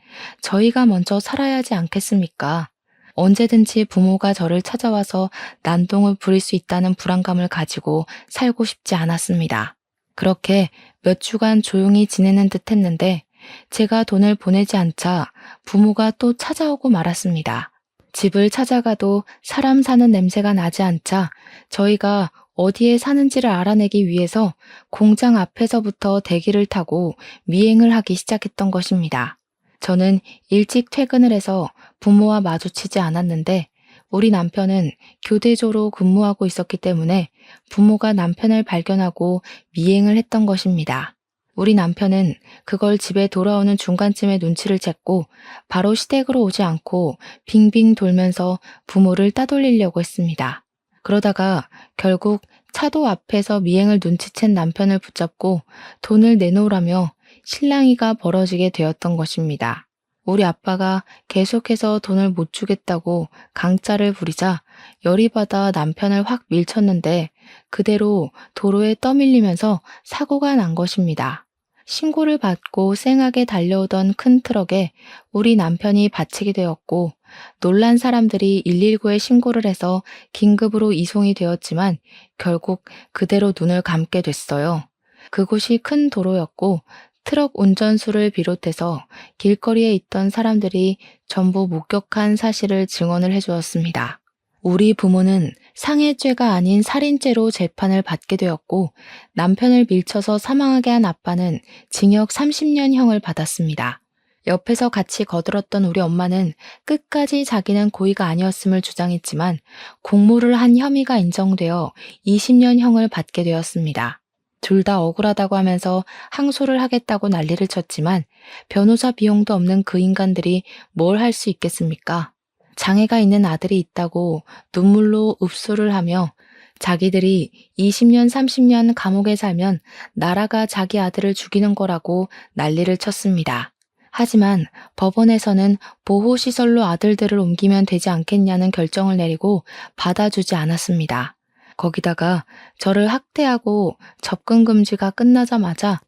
저희가 먼저 살아야 하지 않겠습니까? 언제든지 부모가 저를 찾아와서 난동을 부릴 수 있다는 불안감을 가지고 살고 싶지 않았습니다. 그렇게 몇 주간 조용히 지내는 듯 했는데 제가 돈을 보내지 않자 부모가 또 찾아오고 말았습니다. 집을 찾아가도 사람 사는 냄새가 나지 않자 저희가 어디에 사는지를 알아내기 위해서 공장 앞에서부터 대기를 타고 미행을 하기 시작했던 것입니다. 저는 일찍 퇴근을 해서 부모와 마주치지 않았는데 우리 남편은 교대조로 근무하고 있었기 때문에 부모가 남편을 발견하고 미행을 했던 것입니다. 우리 남편은 그걸 집에 돌아오는 중간쯤에 눈치를 챘고 바로 시댁으로 오지 않고 빙빙 돌면서 부모를 따돌리려고 했습니다. 그러다가 결국 차도 앞에서 미행을 눈치챈 남편을 붙잡고 돈을 내놓으라며 실랑이가 벌어지게 되었던 것입니다. 우리 아빠가 계속해서 돈을 못 주겠다고 강짜를 부리자 열이 받아 남편을 확 밀쳤는데 그대로 도로에 떠밀리면서 사고가 난 것입니다. 신고를 받고 쌩하게 달려오던 큰 트럭에 우리 남편이 받치게 되었고 놀란 사람들이 119에 신고를 해서 긴급으로 이송이 되었지만 결국 그대로 눈을 감게 됐어요. 그곳이 큰 도로였고 트럭 운전수를 비롯해서 길거리에 있던 사람들이 전부 목격한 사실을 증언을 해주었습니다. 우리 부모는 상해죄가 아닌 살인죄로 재판을 받게 되었고 남편을 밀쳐서 사망하게 한 아빠는 징역 30년형을 받았습니다. 옆에서 같이 거들었던 우리 엄마는 끝까지 자기는 고의가 아니었음을 주장했지만 공모를 한 혐의가 인정되어 20년형을 받게 되었습니다. 둘 다 억울하다고 하면서 항소를 하겠다고 난리를 쳤지만 변호사 비용도 없는 그 인간들이 뭘 할 수 있겠습니까? 장애가 있는 아들이 있다고 눈물로 읍소를 하며 자기들이 20년, 30년 감옥에 살면 나라가 자기 아들을 죽이는 거라고 난리를 쳤습니다. 하지만 법원에서는 보호시설로 아들들을 옮기면 되지 않겠냐는 결정을 내리고 받아주지 않았습니다. 거기다가 저를 학대하고 접근 금지가 끝나자마자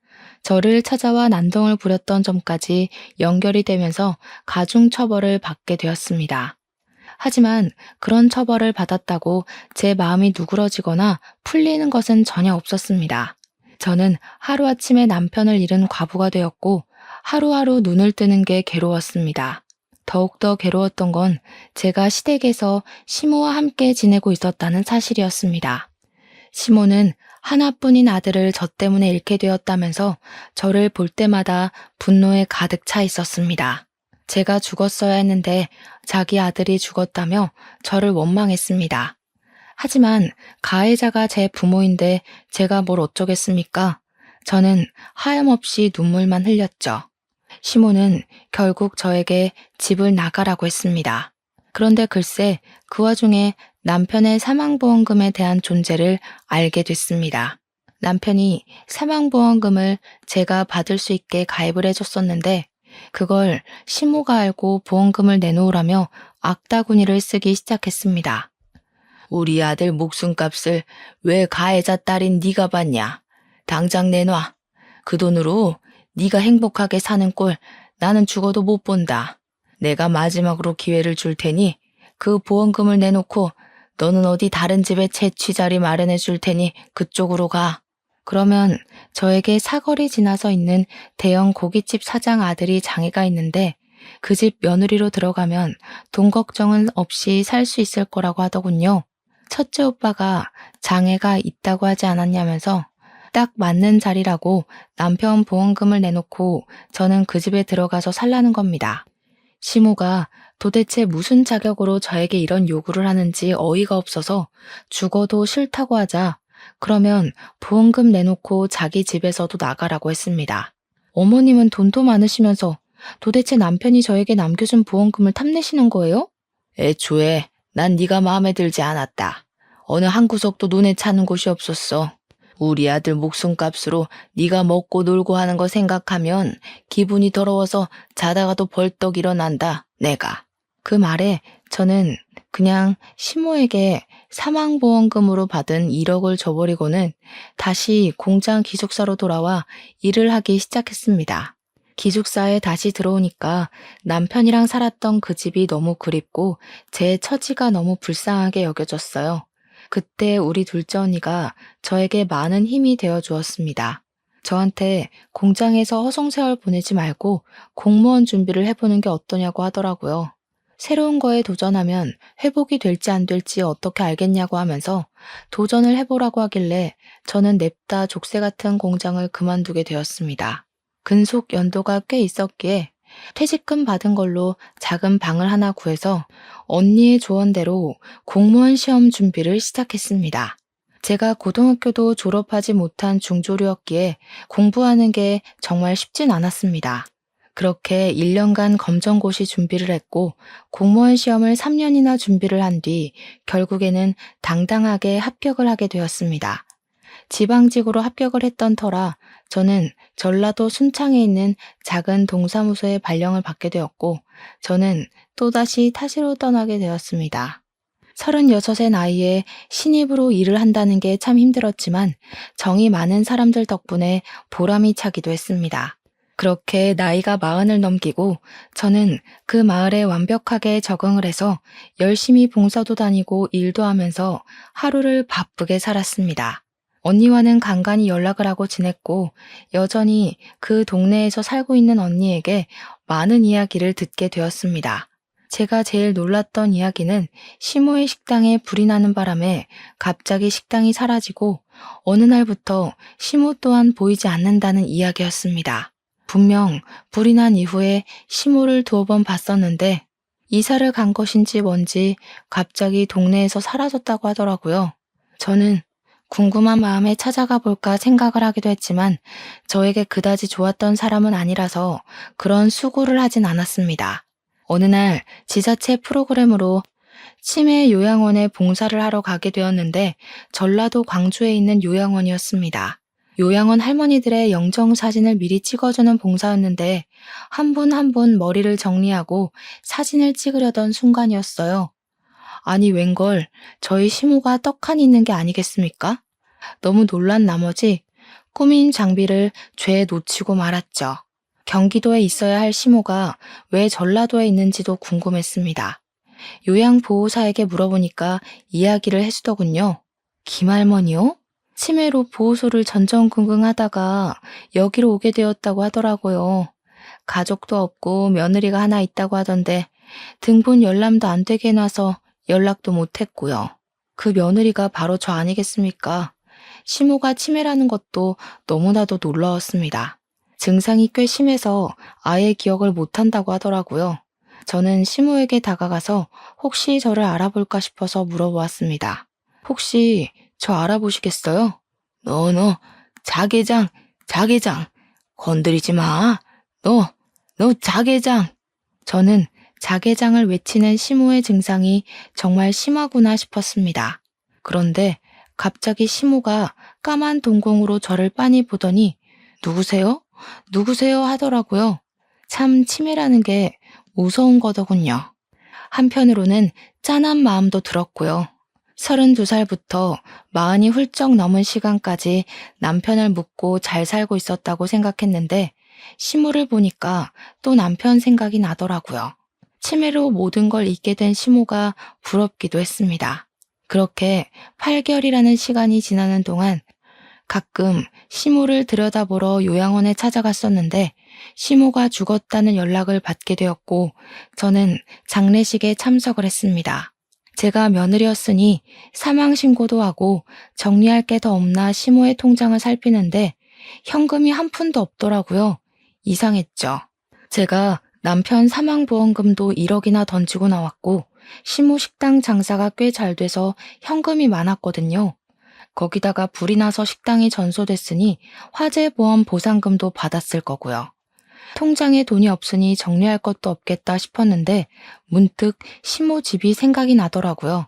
저를 찾아와 난동을 부렸던 점까지 연결이 되면서 가중처벌을 받게 되었습니다. 하지만 그런 처벌을 받았다고 제 마음이 누그러지거나 풀리는 것은 전혀 없었습니다. 저는 하루아침에 남편을 잃은 과부가 되었고 하루하루 눈을 뜨는 게 괴로웠습니다. 더욱더 괴로웠던 건 제가 시댁에서 시모와 함께 지내고 있었다는 사실이었습니다. 시모는 하나뿐인 아들을 저 때문에 잃게 되었다면서 저를 볼 때마다 분노에 가득 차 있었습니다. 제가 죽었어야 했는데 자기 아들이 죽었다며 저를 원망했습니다. 하지만 가해자가 제 부모인데 제가 뭘 어쩌겠습니까? 저는 하염없이 눈물만 흘렸죠. 시모는 결국 저에게 집을 나가라고 했습니다. 그런데 글쎄 그 와중에 남편의 사망보험금에 대한 존재를 알게 됐습니다. 남편이 사망보험금을 제가 받을 수 있게 가입을 해줬었는데 그걸 시모가 알고 보험금을 내놓으라며 악다구니를 쓰기 시작했습니다. 우리 아들 목숨값을 왜 가해자 딸인 네가 받냐? 당장 내놔. 그 돈으로 네가 행복하게 사는 꼴 나는 죽어도 못 본다. 내가 마지막으로 기회를 줄 테니 그 보험금을 내놓고 너는 어디 다른 집에 채취자리 마련해 줄 테니 그쪽으로 가. 그러면 저에게 사거리 지나서 있는 대형 고깃집 사장 아들이 장애가 있는데 그 집 며느리로 들어가면 돈 걱정은 없이 살 수 있을 거라고 하더군요. 첫째 오빠가 장애가 있다고 하지 않았냐면서 딱 맞는 자리라고 남편 보험금을 내놓고 저는 그 집에 들어가서 살라는 겁니다. 시모가 도대체 무슨 자격으로 저에게 이런 요구를 하는지 어이가 없어서 죽어도 싫다고 하자 그러면 보험금 내놓고 자기 집에서도 나가라고 했습니다. 어머님은 돈도 많으시면서 도대체 남편이 저에게 남겨준 보험금을 탐내시는 거예요? 애초에 난 네가 마음에 들지 않았다. 어느 한 구석도 눈에 차는 곳이 없었어. 우리 아들 목숨값으로 네가 먹고 놀고 하는 거 생각하면 기분이 더러워서 자다가도 벌떡 일어난다, 내가. 그 말에 저는 그냥 시모에게 사망보험금으로 받은 1억을 줘버리고는 다시 공장 기숙사로 돌아와 일을 하기 시작했습니다. 기숙사에 다시 들어오니까 남편이랑 살았던 그 집이 너무 그립고 제 처지가 너무 불쌍하게 여겨졌어요. 그때 우리 둘째 언니가 저에게 많은 힘이 되어 주었습니다. 저한테 공장에서 허송세월 보내지 말고 공무원 준비를 해보는 게 어떠냐고 하더라고요. 새로운 거에 도전하면 회복이 될지 안 될지 어떻게 알겠냐고 하면서 도전을 해보라고 하길래 저는 냅다 족쇄 같은 공장을 그만두게 되었습니다. 근속 연도가 꽤 있었기에 퇴직금 받은 걸로 작은 방을 하나 구해서 언니의 조언대로 공무원 시험 준비를 시작했습니다. 제가 고등학교도 졸업하지 못한 중졸이었기에 공부하는 게 정말 쉽진 않았습니다. 그렇게 1년간 검정고시 준비를 했고 공무원 시험을 3년이나 준비를 한 뒤 결국에는 당당하게 합격을 하게 되었습니다. 지방직으로 합격을 했던 터라 저는 전라도 순창에 있는 작은 동사무소에 발령을 받게 되었고 저는 또다시 타지로 떠나게 되었습니다. 36의 나이에 신입으로 일을 한다는 게 참 힘들었지만 정이 많은 사람들 덕분에 보람이 차기도 했습니다. 그렇게 나이가 40을 넘기고 저는 그 마을에 완벽하게 적응을 해서 열심히 봉사도 다니고 일도 하면서 하루를 바쁘게 살았습니다. 언니와는 간간히 연락을 하고 지냈고 여전히 그 동네에서 살고 있는 언니에게 많은 이야기를 듣게 되었습니다. 제가 제일 놀랐던 이야기는 시모의 식당에 불이 나는 바람에 갑자기 식당이 사라지고 어느 날부터 시모 또한 보이지 않는다는 이야기였습니다. 분명 불이 난 이후에 시모를 2번 봤었는데 이사를 간 것인지 뭔지 갑자기 동네에서 사라졌다고 하더라고요. 저는 궁금한 마음에 찾아가 볼까 생각을 하기도 했지만 저에게 그다지 좋았던 사람은 아니라서 그런 수고를 하진 않았습니다. 어느 날 지자체 프로그램으로 치매 요양원에 봉사를 하러 가게 되었는데 전라도 광주에 있는 요양원이었습니다. 요양원 할머니들의 영정 사진을 미리 찍어주는 봉사였는데 한 분 한 분 머리를 정리하고 사진을 찍으려던 순간이었어요. 아니 웬걸 저희 시모가 떡하니 있는 게 아니겠습니까? 너무 놀란 나머지 꾸민 장비를 죄에 놓치고 말았죠. 경기도에 있어야 할 시모가 왜 전라도에 있는지도 궁금했습니다. 요양보호사에게 물어보니까 이야기를 해주더군요. 김할머니요? 치매로 보호소를 전전긍긍하다가 여기로 오게 되었다고 하더라고요. 가족도 없고 며느리가 하나 있다고 하던데 등본 열람도 안 되게 해놔서 연락도 못했고요. 그 며느리가 바로 저 아니겠습니까? 시모가 치매라는 것도 너무나도 놀라웠습니다. 증상이 꽤 심해서 아예 기억을 못한다고 하더라고요. 저는 시모에게 다가가서 혹시 저를 알아볼까 싶어서 물어보았습니다. 혹시 저 알아보시겠어요? 너, 자개장, 자개장, 건드리지 마. 너 자개장. 저는 자개장을 외치는 시모의 증상이 정말 심하구나 싶었습니다. 그런데 갑자기 시모가 까만 동공으로 저를 빤히 보더니 누구세요? 누구세요? 하더라고요. 참 치매라는 게 무서운 거더군요. 한편으로는 짠한 마음도 들었고요. 32살부터 40이 훌쩍 넘은 시간까지 남편을 묻고 잘 살고 있었다고 생각했는데 시모를 보니까 또 남편 생각이 나더라고요. 치매로 모든 걸 잊게 된 시모가 부럽기도 했습니다. 그렇게 8개월이라는 시간이 지나는 동안 가끔 시모를 들여다보러 요양원에 찾아갔었는데 시모가 죽었다는 연락을 받게 되었고 저는 장례식에 참석을 했습니다. 제가 며느리였으니 사망 신고도 하고 정리할 게 더 없나 시모의 통장을 살피는데 현금이 한 푼도 없더라고요. 이상했죠. 제가 남편 사망보험금도 1억이나 던지고 나왔고 시모 식당 장사가 꽤 잘 돼서 현금이 많았거든요. 거기다가 불이 나서 식당이 전소됐으니 화재보험 보상금도 받았을 거고요. 통장에 돈이 없으니 정리할 것도 없겠다 싶었는데 문득 시모 집이 생각이 나더라고요.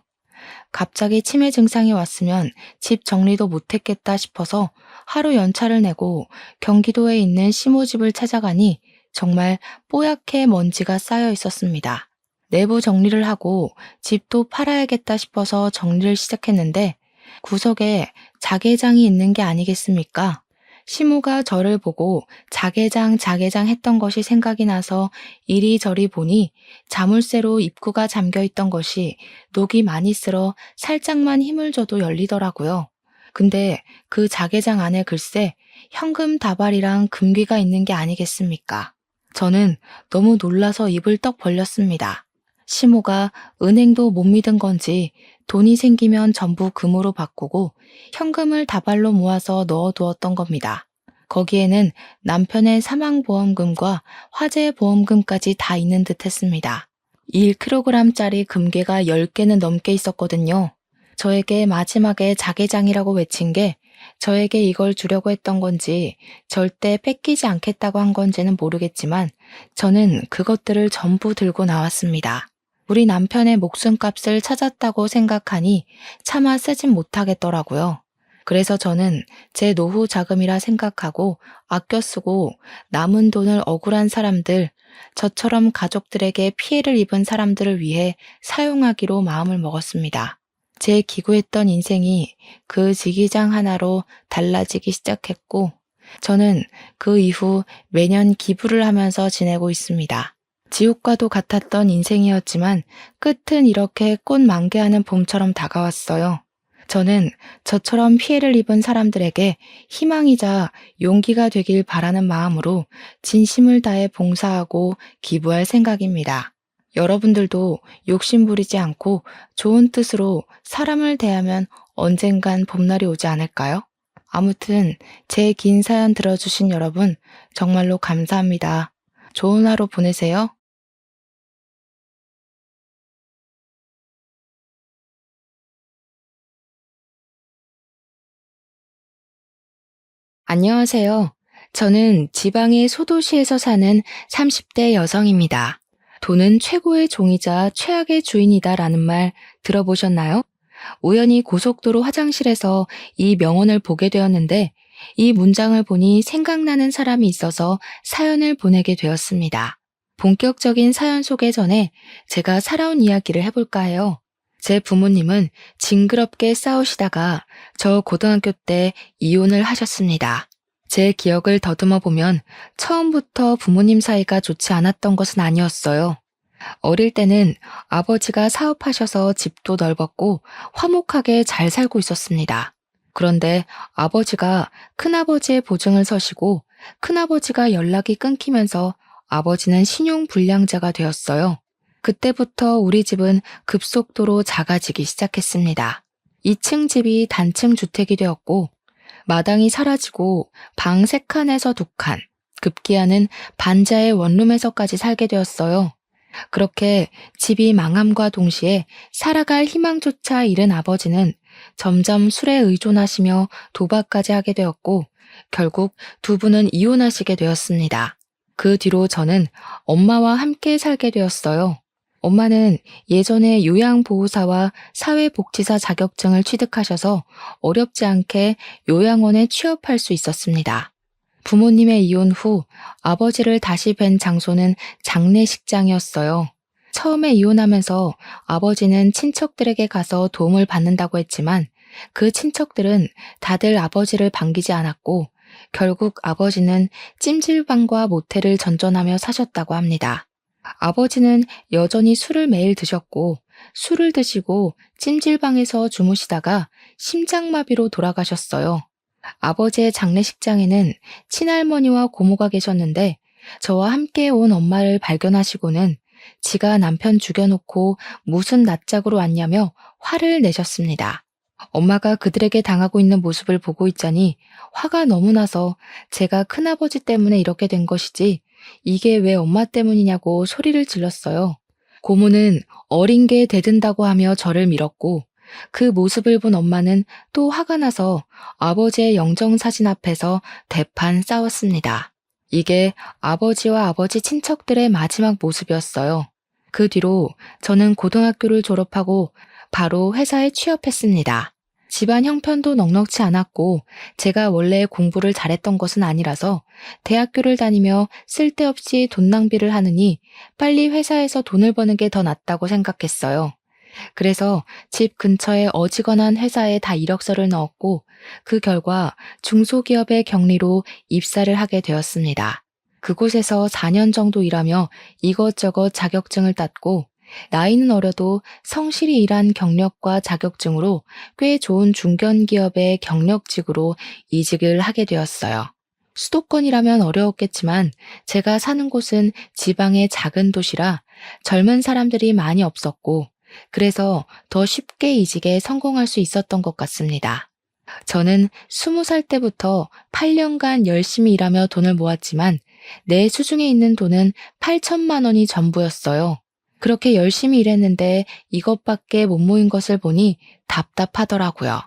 갑자기 치매 증상이 왔으면 집 정리도 못했겠다 싶어서 하루 연차를 내고 경기도에 있는 시모 집을 찾아가니 정말 뽀얗게 먼지가 쌓여 있었습니다. 내부 정리를 하고 집도 팔아야겠다 싶어서 정리를 시작했는데 구석에 자개장이 있는 게 아니겠습니까? 시모가 저를 보고 자개장 자개장 했던 것이 생각이 나서 이리저리 보니 자물쇠로 입구가 잠겨 있던 것이 녹이 많이 쓸어 살짝만 힘을 줘도 열리더라고요. 근데 그 자개장 안에 글쎄 현금 다발이랑 금괴가 있는 게 아니겠습니까? 저는 너무 놀라서 입을 떡 벌렸습니다. 시모가 은행도 못 믿은 건지 돈이 생기면 전부 금으로 바꾸고 현금을 다발로 모아서 넣어두었던 겁니다. 거기에는 남편의 사망보험금과 화재보험금까지 다 있는 듯 했습니다. 1kg짜리 금괴가 10개는 넘게 있었거든요. 저에게 마지막에 자개장이라고 외친 게 저에게 이걸 주려고 했던 건지 절대 뺏기지 않겠다고 한 건지는 모르겠지만 저는 그것들을 전부 들고 나왔습니다. 우리 남편의 목숨값을 찾았다고 생각하니 차마 쓰진 못하겠더라고요. 그래서 저는 제 노후 자금이라 생각하고 아껴 쓰고 남은 돈을 억울한 사람들, 저처럼 가족들에게 피해를 입은 사람들을 위해 사용하기로 마음을 먹었습니다. 제 기구했던 인생이 그 지기장 하나로 달라지기 시작했고 저는 그 이후 매년 기부를 하면서 지내고 있습니다. 지옥과도 같았던 인생이었지만 끝은 이렇게 꽃 만개하는 봄처럼 다가왔어요. 저는 저처럼 피해를 입은 사람들에게 희망이자 용기가 되길 바라는 마음으로 진심을 다해 봉사하고 기부할 생각입니다. 여러분들도 욕심 부리지 않고 좋은 뜻으로 사람을 대하면 언젠간 봄날이 오지 않을까요? 아무튼 제 긴 사연 들어주신 여러분 정말로 감사합니다. 좋은 하루 보내세요. 안녕하세요. 저는 지방의 소도시에서 사는 30대 여성입니다. 돈은 최고의 종이자 최악의 주인이다라는 말 들어보셨나요? 우연히 고속도로 화장실에서 이 명언을 보게 되었는데 이 문장을 보니 생각나는 사람이 있어서 사연을 보내게 되었습니다. 본격적인 사연 소개 전에 제가 살아온 이야기를 해볼까 해요. 제 부모님은 징그럽게 싸우시다가 저 고등학교 때 이혼을 하셨습니다. 제 기억을 더듬어 보면 처음부터 부모님 사이가 좋지 않았던 것은 아니었어요. 어릴 때는 아버지가 사업하셔서 집도 넓었고 화목하게 잘 살고 있었습니다. 그런데 아버지가 큰아버지의 보증을 서시고 큰아버지가 연락이 끊기면서 아버지는 신용불량자가 되었어요. 그때부터 우리 집은 급속도로 작아지기 시작했습니다. 2층 집이 단층 주택이 되었고 마당이 사라지고 방 3칸에서 2칸, 급기야는 반자의 원룸에서까지 살게 되었어요. 그렇게 집이 망함과 동시에 살아갈 희망조차 잃은 아버지는 점점 술에 의존하시며 도박까지 하게 되었고 결국 두 분은 이혼하시게 되었습니다. 그 뒤로 저는 엄마와 함께 살게 되었어요. 엄마는 예전에 요양보호사와 사회복지사 자격증을 취득하셔서 어렵지 않게 요양원에 취업할 수 있었습니다. 부모님의 이혼 후 아버지를 다시 뵌 장소는 장례식장이었어요. 처음에 이혼하면서 아버지는 친척들에게 가서 도움을 받는다고 했지만 그 친척들은 다들 아버지를 반기지 않았고 결국 아버지는 찜질방과 모텔을 전전하며 사셨다고 합니다. 아버지는 여전히 술을 매일 드셨고 술을 드시고 찜질방에서 주무시다가 심장마비로 돌아가셨어요. 아버지의 장례식장에는 친할머니와 고모가 계셨는데 저와 함께 온 엄마를 발견하시고는 지가 남편 죽여놓고 무슨 낯짝으로 왔냐며 화를 내셨습니다. 엄마가 그들에게 당하고 있는 모습을 보고 있자니 화가 너무 나서 제가 큰아버지 때문에 이렇게 된 것이지 이게 왜 엄마 때문이냐고 소리를 질렀어요. 고모는 어린 게 대든다고 하며 저를 밀었고 그 모습을 본 엄마는 또 화가 나서 아버지의 영정사진 앞에서 대판 싸웠습니다. 이게 아버지와 아버지 친척들의 마지막 모습이었어요. 그 뒤로 저는 고등학교를 졸업하고 바로 회사에 취업했습니다. 집안 형편도 넉넉지 않았고 제가 원래 공부를 잘했던 것은 아니라서 대학교를 다니며 쓸데없이 돈 낭비를 하느니 빨리 회사에서 돈을 버는 게 더 낫다고 생각했어요. 그래서 집 근처에 어지간한 회사에 다 이력서를 넣었고 그 결과 중소기업의 경리로 입사를 하게 되었습니다. 그곳에서 4년 정도 일하며 이것저것 자격증을 땄고 나이는 어려도 성실히 일한 경력과 자격증으로 꽤 좋은 중견기업의 경력직으로 이직을 하게 되었어요. 수도권이라면 어려웠겠지만 제가 사는 곳은 지방의 작은 도시라 젊은 사람들이 많이 없었고 그래서 더 쉽게 이직에 성공할 수 있었던 것 같습니다. 저는 20살 때부터 8년간 열심히 일하며 돈을 모았지만 내 수중에 있는 돈은 8천만 원이 전부였어요. 그렇게 열심히 일했는데 이것밖에 못 모인 것을 보니 답답하더라고요.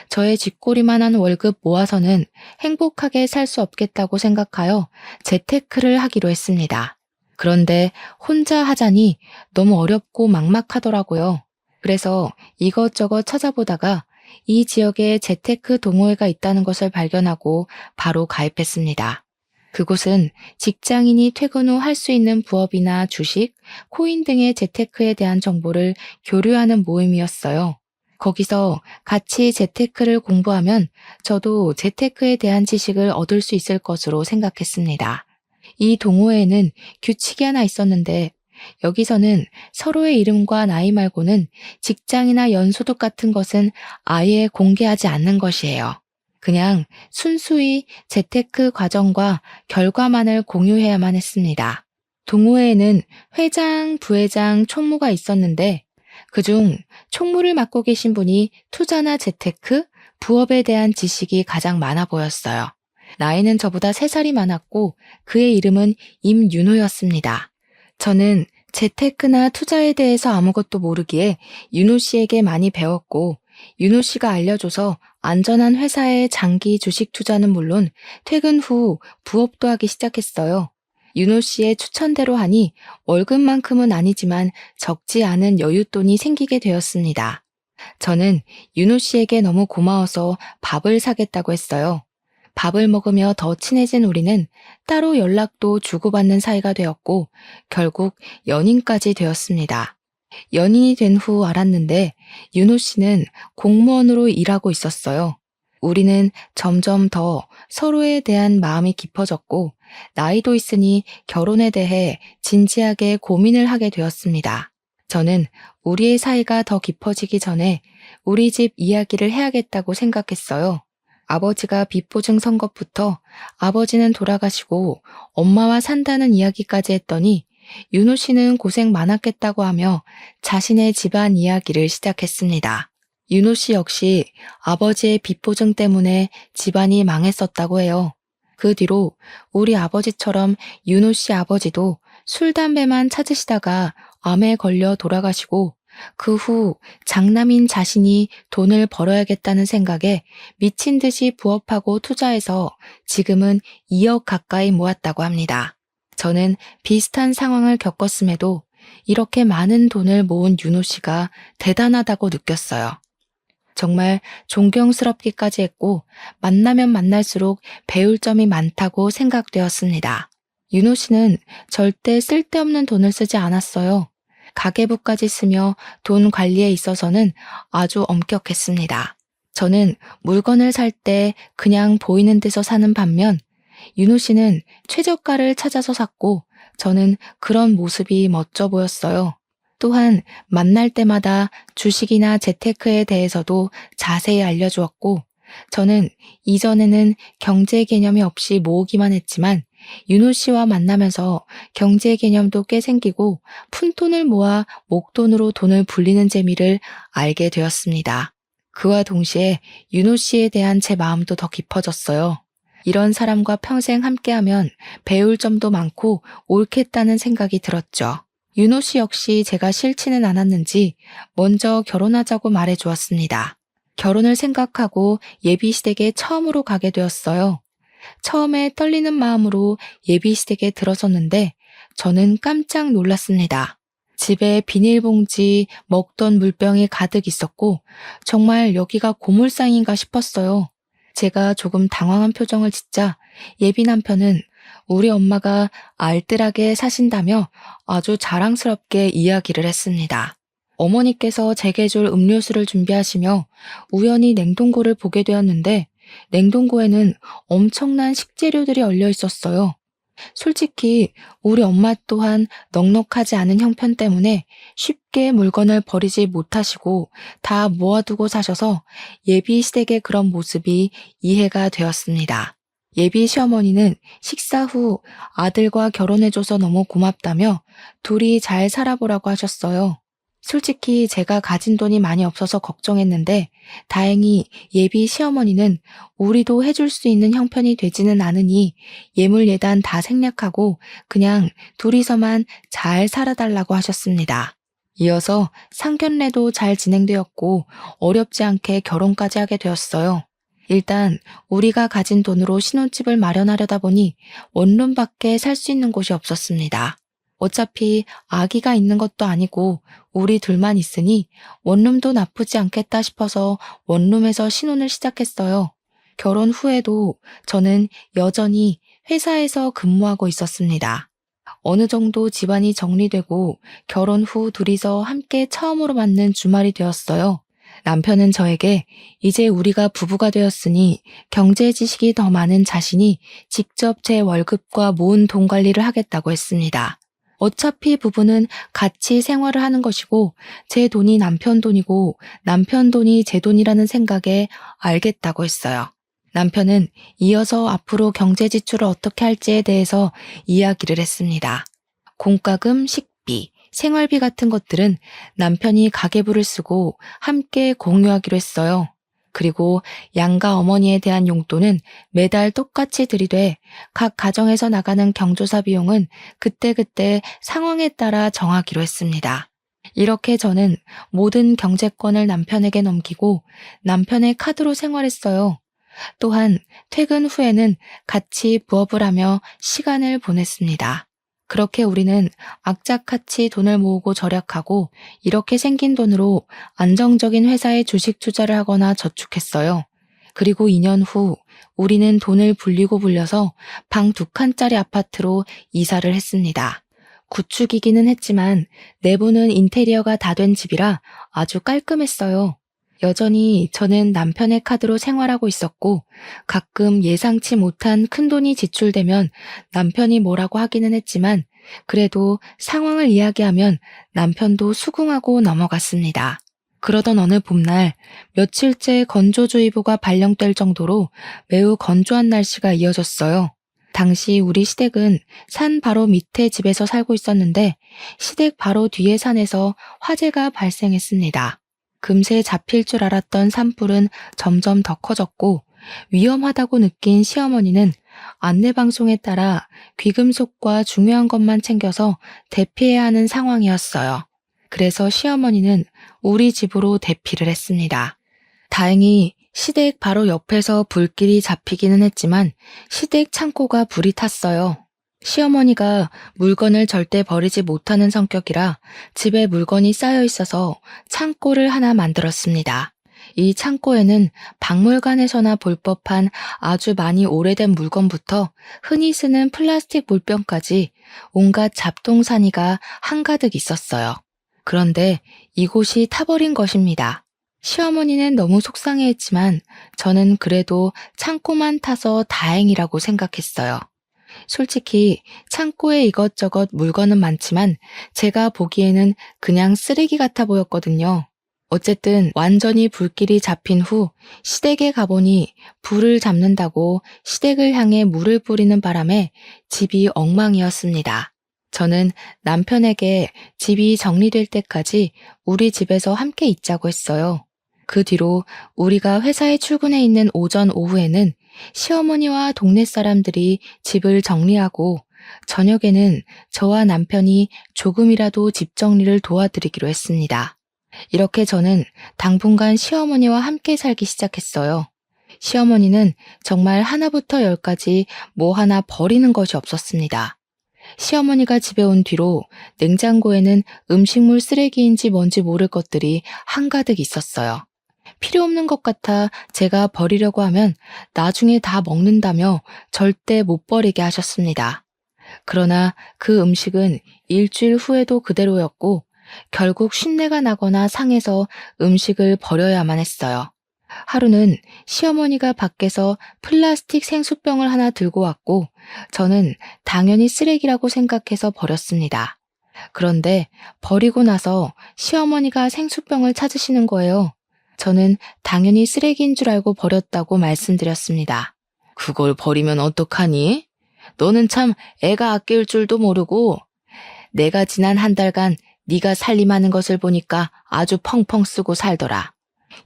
저의 쥐꼬리만한 월급 모아서는 행복하게 살 수 없겠다고 생각하여 재테크를 하기로 했습니다. 그런데 혼자 하자니 너무 어렵고 막막하더라고요. 그래서 이것저것 찾아보다가 이 지역에 재테크 동호회가 있다는 것을 발견하고 바로 가입했습니다. 그곳은 직장인이 퇴근 후 할 수 있는 부업이나 주식, 코인 등의 재테크에 대한 정보를 교류하는 모임이었어요. 거기서 같이 재테크를 공부하면 저도 재테크에 대한 지식을 얻을 수 있을 것으로 생각했습니다. 이 동호회에는 규칙이 하나 있었는데 여기서는 서로의 이름과 나이 말고는 직장이나 연소득 같은 것은 아예 공개하지 않는 것이에요. 그냥 순수히 재테크 과정과 결과만을 공유해야만 했습니다. 동호회에는 회장, 부회장, 총무가 있었는데 그중 총무를 맡고 계신 분이 투자나 재테크, 부업에 대한 지식이 가장 많아 보였어요. 나이는 저보다 3살이 많았고 그의 이름은 임윤호였습니다. 저는 재테크나 투자에 대해서 아무것도 모르기에 윤호 씨에게 많이 배웠고 윤호 씨가 알려줘서 안전한 회사에 장기 주식 투자는 물론 퇴근 후 부업도 하기 시작했어요. 윤호 씨의 추천대로 하니 월급만큼은 아니지만 적지 않은 여윳돈이 생기게 되었습니다. 저는 윤호 씨에게 너무 고마워서 밥을 사겠다고 했어요. 밥을 먹으며 더 친해진 우리는 따로 연락도 주고받는 사이가 되었고 결국 연인까지 되었습니다. 연인이 된 후 알았는데 윤호 씨는 공무원으로 일하고 있었어요. 우리는 점점 더 서로에 대한 마음이 깊어졌고 나이도 있으니 결혼에 대해 진지하게 고민을 하게 되었습니다. 저는 우리의 사이가 더 깊어지기 전에 우리 집 이야기를 해야겠다고 생각했어요. 아버지가 빚보증 선 것부터 아버지는 돌아가시고 엄마와 산다는 이야기까지 했더니 윤호 씨는 고생 많았겠다고 하며 자신의 집안 이야기를 시작했습니다. 윤호 씨 역시 아버지의 빚보증 때문에 집안이 망했었다고 해요. 그 뒤로 우리 아버지처럼 윤호 씨 아버지도 술, 담배만 찾으시다가 암에 걸려 돌아가시고 그 후 장남인 자신이 돈을 벌어야겠다는 생각에 미친 듯이 부업하고 투자해서 지금은 2억 가까이 모았다고 합니다. 저는 비슷한 상황을 겪었음에도 이렇게 많은 돈을 모은 윤호 씨가 대단하다고 느꼈어요. 정말 존경스럽기까지 했고 만나면 만날수록 배울 점이 많다고 생각되었습니다. 윤호 씨는 절대 쓸데없는 돈을 쓰지 않았어요. 가계부까지 쓰며 돈 관리에 있어서는 아주 엄격했습니다. 저는 물건을 살 때 그냥 보이는 데서 사는 반면 윤호 씨는 최저가를 찾아서 샀고 저는 그런 모습이 멋져 보였어요. 또한 만날 때마다 주식이나 재테크에 대해서도 자세히 알려주었고 저는 이전에는 경제 개념이 없이 모으기만 했지만 윤호 씨와 만나면서 경제 개념도 꽤 생기고 푼돈을 모아 목돈으로 돈을 불리는 재미를 알게 되었습니다. 그와 동시에 윤호 씨에 대한 제 마음도 더 깊어졌어요. 이런 사람과 평생 함께하면 배울 점도 많고 옳겠다는 생각이 들었죠. 윤호 씨 역시 제가 싫지는 않았는지 먼저 결혼하자고 말해주었습니다. 결혼을 생각하고 예비시댁에 처음으로 가게 되었어요. 처음에 떨리는 마음으로 예비시댁에 들어섰는데 저는 깜짝 놀랐습니다. 집에 비닐봉지, 먹던 물병이 가득 있었고 정말 여기가 고물상인가 싶었어요. 제가 조금 당황한 표정을 짓자 예비 남편은 우리 엄마가 알뜰하게 사신다며 아주 자랑스럽게 이야기를 했습니다. 어머니께서 제게 줄 음료수를 준비하시며 우연히 냉동고를 보게 되었는데 냉동고에는 엄청난 식재료들이 얼려 있었어요. 솔직히 우리 엄마 또한 넉넉하지 않은 형편 때문에 쉽게 물건을 버리지 못하시고 다 모아두고 사셔서 예비 시댁의 그런 모습이 이해가 되었습니다. 예비 시어머니는 식사 후 아들과 결혼해줘서 너무 고맙다며 둘이 잘 살아보라고 하셨어요. 솔직히 제가 가진 돈이 많이 없어서 걱정했는데 다행히 예비 시어머니는 우리도 해줄 수 있는 형편이 되지는 않으니 예물예단 다 생략하고 그냥 둘이서만 잘 살아달라고 하셨습니다. 이어서 상견례도 잘 진행되었고 어렵지 않게 결혼까지 하게 되었어요. 일단 우리가 가진 돈으로 신혼집을 마련하려다 보니 원룸밖에 살 수 있는 곳이 없었습니다. 어차피 아기가 있는 것도 아니고 우리 둘만 있으니 원룸도 나쁘지 않겠다 싶어서 원룸에서 신혼을 시작했어요. 결혼 후에도 저는 여전히 회사에서 근무하고 있었습니다. 어느 정도 집안이 정리되고 결혼 후 둘이서 함께 처음으로 맞는 주말이 되었어요. 남편은 저에게 이제 우리가 부부가 되었으니 경제 지식이 더 많은 자신이 직접 제 월급과 모은 돈 관리를 하겠다고 했습니다. 어차피 부부는 같이 생활을 하는 것이고 제 돈이 남편 돈이고 남편 돈이 제 돈이라는 생각에 알겠다고 했어요. 남편은 이어서 앞으로 경제 지출을 어떻게 할지에 대해서 이야기를 했습니다. 공과금, 식비, 생활비 같은 것들은 남편이 가계부를 쓰고 함께 공유하기로 했어요. 그리고 양가 어머니에 대한 용돈은 매달 똑같이 들이되 각 가정에서 나가는 경조사 비용은 그때그때 상황에 따라 정하기로 했습니다. 이렇게 저는 모든 경제권을 남편에게 넘기고 남편의 카드로 생활했어요. 또한 퇴근 후에는 같이 부업을 하며 시간을 보냈습니다. 그렇게 우리는 악착같이 돈을 모으고 절약하고 이렇게 생긴 돈으로 안정적인 회사에 주식 투자를 하거나 저축했어요. 그리고 2년 후 우리는 돈을 불리고 불려서 방 2칸짜리 아파트로 이사를 했습니다. 구축이기는 했지만 내부는 인테리어가 다 된 집이라 아주 깔끔했어요. 여전히 저는 남편의 카드로 생활하고 있었고 가끔 예상치 못한 큰돈이 지출되면 남편이 뭐라고 하기는 했지만 그래도 상황을 이야기하면 남편도 수긍하고 넘어갔습니다. 그러던 어느 봄날 며칠째 건조주의보가 발령될 정도로 매우 건조한 날씨가 이어졌어요. 당시 우리 시댁은 산 바로 밑에 집에서 살고 있었는데 시댁 바로 뒤에 산에서 화재가 발생했습니다. 금세 잡힐 줄 알았던 산불은 점점 더 커졌고 위험하다고 느낀 시어머니는 안내방송에 따라 귀금속과 중요한 것만 챙겨서 대피해야 하는 상황이었어요. 그래서 시어머니는 우리 집으로 대피를 했습니다. 다행히 시댁 바로 옆에서 불길이 잡히기는 했지만 시댁 창고가 불이 탔어요. 시어머니가 물건을 절대 버리지 못하는 성격이라 집에 물건이 쌓여 있어서 창고를 하나 만들었습니다. 이 창고에는 박물관에서나 볼 법한 아주 많이 오래된 물건부터 흔히 쓰는 플라스틱 물병까지 온갖 잡동사니가 한가득 있었어요. 그런데 이곳이 타버린 것입니다. 시어머니는 너무 속상해했지만 저는 그래도 창고만 타서 다행이라고 생각했어요. 솔직히 창고에 이것저것 물건은 많지만 제가 보기에는 그냥 쓰레기 같아 보였거든요. 어쨌든 완전히 불길이 잡힌 후 시댁에 가보니 불을 잡는다고 시댁을 향해 물을 뿌리는 바람에 집이 엉망이었습니다. 저는 남편에게 집이 정리될 때까지 우리 집에서 함께 있자고 했어요. 그 뒤로 우리가 회사에 출근해 있는 오전 오후에는 시어머니와 동네 사람들이 집을 정리하고 저녁에는 저와 남편이 조금이라도 집 정리를 도와드리기로 했습니다. 이렇게 저는 당분간 시어머니와 함께 살기 시작했어요. 시어머니는 정말 하나부터 열까지 뭐 하나 버리는 것이 없었습니다. 시어머니가 집에 온 뒤로 냉장고에는 음식물 쓰레기인지 뭔지 모를 것들이 한가득 있었어요. 필요 없는 것 같아 제가 버리려고 하면 나중에 다 먹는다며 절대 못 버리게 하셨습니다. 그러나 그 음식은 일주일 후에도 그대로였고 결국 쉰내가 나거나 상해서 음식을 버려야만 했어요. 하루는 시어머니가 밖에서 플라스틱 생수병을 하나 들고 왔고 저는 당연히 쓰레기라고 생각해서 버렸습니다. 그런데 버리고 나서 시어머니가 생수병을 찾으시는 거예요. 저는 당연히 쓰레기인 줄 알고 버렸다고 말씀드렸습니다. 그걸 버리면 어떡하니? 너는 참 애가 아낄 줄도 모르고 내가 지난 한 달간 네가 살림하는 것을 보니까 아주 펑펑 쓰고 살더라.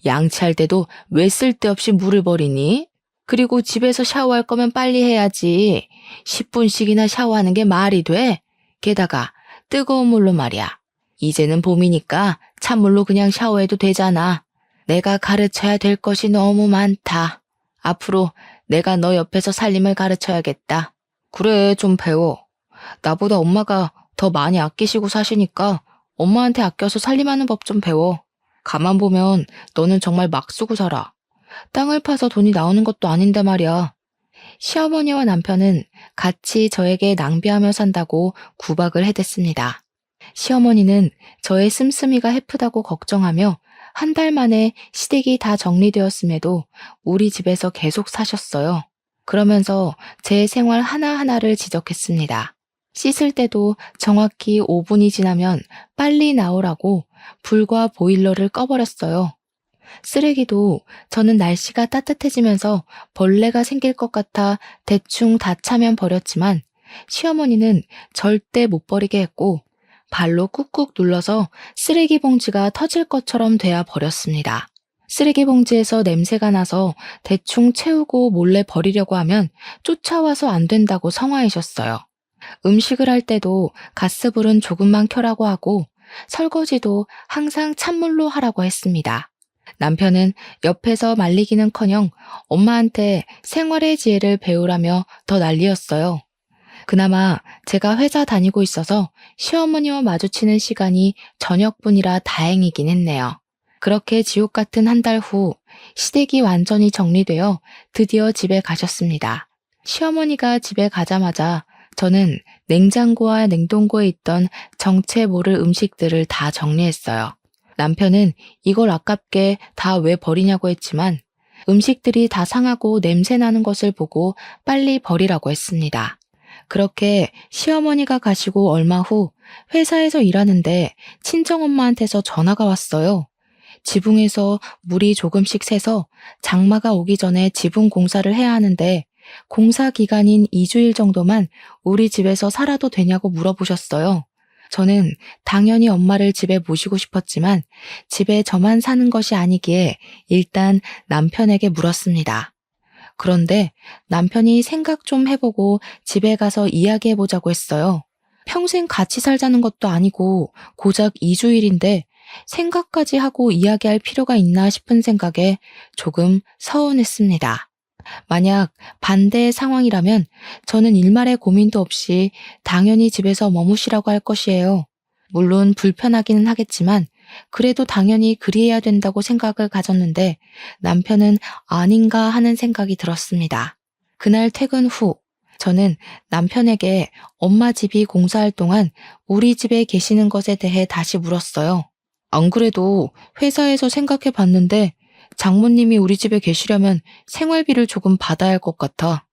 양치할 때도 왜 쓸데없이 물을 버리니? 그리고 집에서 샤워할 거면 빨리 해야지. 10분씩이나 샤워하는 게 말이 돼? 게다가 뜨거운 물로 말이야. 이제는 봄이니까 찬물로 그냥 샤워해도 되잖아. 내가 가르쳐야 될 것이 너무 많다. 앞으로 내가 너 옆에서 살림을 가르쳐야겠다. 그래, 좀 배워. 나보다 엄마가 더 많이 아끼시고 사시니까 엄마한테 아껴서 살림하는 법 좀 배워. 가만 보면 너는 정말 막 쓰고 살아. 땅을 파서 돈이 나오는 것도 아닌데 말이야. 시어머니와 남편은 같이 저에게 낭비하며 산다고 구박을 해댔습니다. 시어머니는 저의 씀씀이가 해프다고 걱정하며 한 달 만에 시댁이 다 정리되었음에도 우리 집에서 계속 사셨어요. 그러면서 제 생활 하나하나를 지적했습니다. 씻을 때도 정확히 5분이 지나면 빨리 나오라고 불과 보일러를 꺼버렸어요. 쓰레기도 저는 날씨가 따뜻해지면서 벌레가 생길 것 같아 대충 다 차면 버렸지만 시어머니는 절대 못 버리게 했고 발로 꾹꾹 눌러서 쓰레기 봉지가 터질 것처럼 돼야 버렸습니다. 쓰레기 봉지에서 냄새가 나서 대충 채우고 몰래 버리려고 하면 쫓아와서 안 된다고 성화이셨어요. 음식을 할 때도 가스불은 조금만 켜라고 하고 설거지도 항상 찬물로 하라고 했습니다. 남편은 옆에서 말리기는커녕 엄마한테 생활의 지혜를 배우라며 더 난리였어요. 그나마 제가 회사 다니고 있어서 시어머니와 마주치는 시간이 저녁뿐이라 다행이긴 했네요. 그렇게 지옥 같은 한 달 후 시댁이 완전히 정리되어 드디어 집에 가셨습니다. 시어머니가 집에 가자마자 저는 냉장고와 냉동고에 있던 정체 모를 음식들을 다 정리했어요. 남편은 이걸 아깝게 다 왜 버리냐고 했지만 음식들이 다 상하고 냄새 나는 것을 보고 빨리 버리라고 했습니다. 그렇게 시어머니가 가시고 얼마 후 회사에서 일하는데 친정엄마한테서 전화가 왔어요. 지붕에서 물이 조금씩 새서 장마가 오기 전에 지붕 공사를 해야 하는데 공사 기간인 2주일 정도만 우리 집에서 살아도 되냐고 물어보셨어요. 저는 당연히 엄마를 집에 모시고 싶었지만 집에 저만 사는 것이 아니기에 일단 남편에게 물었습니다. 그런데 남편이 생각 좀 해보고 집에 가서 이야기해보자고 했어요. 평생 같이 살자는 것도 아니고 고작 2주일인데 생각까지 하고 이야기할 필요가 있나 싶은 생각에 조금 서운했습니다. 만약 반대의 상황이라면 저는 일말의 고민도 없이 당연히 집에서 머무시라고 할 것이에요. 물론 불편하기는 하겠지만 그래도 당연히 그리해야 된다고 생각을 가졌는데 남편은 아닌가 하는 생각이 들었습니다. 그날 퇴근 후 저는 남편에게 엄마 집이 공사할 동안 우리 집에 계시는 것에 대해 다시 물었어요. 안 그래도 회사에서 생각해 봤는데 장모님이 우리 집에 계시려면 생활비를 조금 받아야 할 것 같아.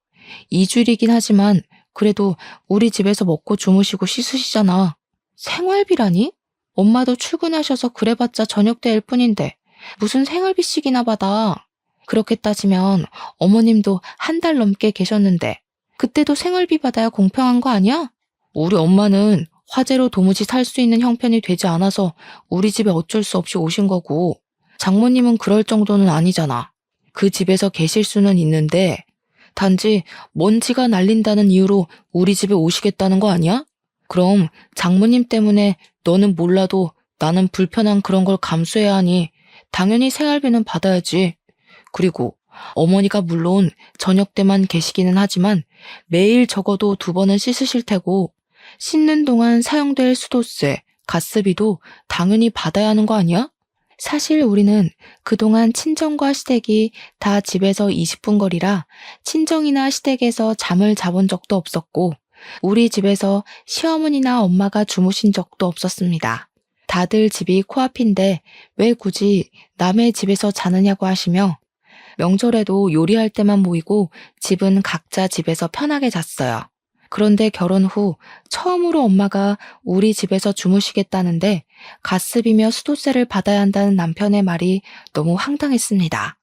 2주일이긴 하지만 그래도 우리 집에서 먹고 주무시고 씻으시잖아. 생활비라니? 엄마도 출근하셔서 그래봤자 저녁 때일 뿐인데 무슨 생활비씩이나 받아. 그렇게 따지면 어머님도 한 달 넘게 계셨는데 그때도 생활비 받아야 공평한 거 아니야? 우리 엄마는 화재로 도무지 살 수 있는 형편이 되지 않아서 우리 집에 어쩔 수 없이 오신 거고 장모님은 그럴 정도는 아니잖아. 그 집에서 계실 수는 있는데 단지 먼지가 날린다는 이유로 우리 집에 오시겠다는 거 아니야? 그럼 장모님 때문에 너는 몰라도 나는 불편한 그런 걸 감수해야 하니 당연히 생활비는 받아야지. 그리고 어머니가 물론 저녁 때만 계시기는 하지만 매일 적어도 2번은 씻으실 테고 씻는 동안 사용될 수도세, 가스비도 당연히 받아야 하는 거 아니야? 사실 우리는 그동안 친정과 시댁이 다 집에서 20분 거리라 친정이나 시댁에서 잠을 자본 적도 없었고 우리 집에서 시어머니나 엄마가 주무신 적도 없었습니다. 다들 집이 코앞인데 왜 굳이 남의 집에서 자느냐고 하시며 명절에도 요리할 때만 모이고 집은 각자 집에서 편하게 잤어요. 그런데 결혼 후 처음으로 엄마가 우리 집에서 주무시겠다는데 가스비며 수도세를 받아야 한다는 남편의 말이 너무 황당했습니다.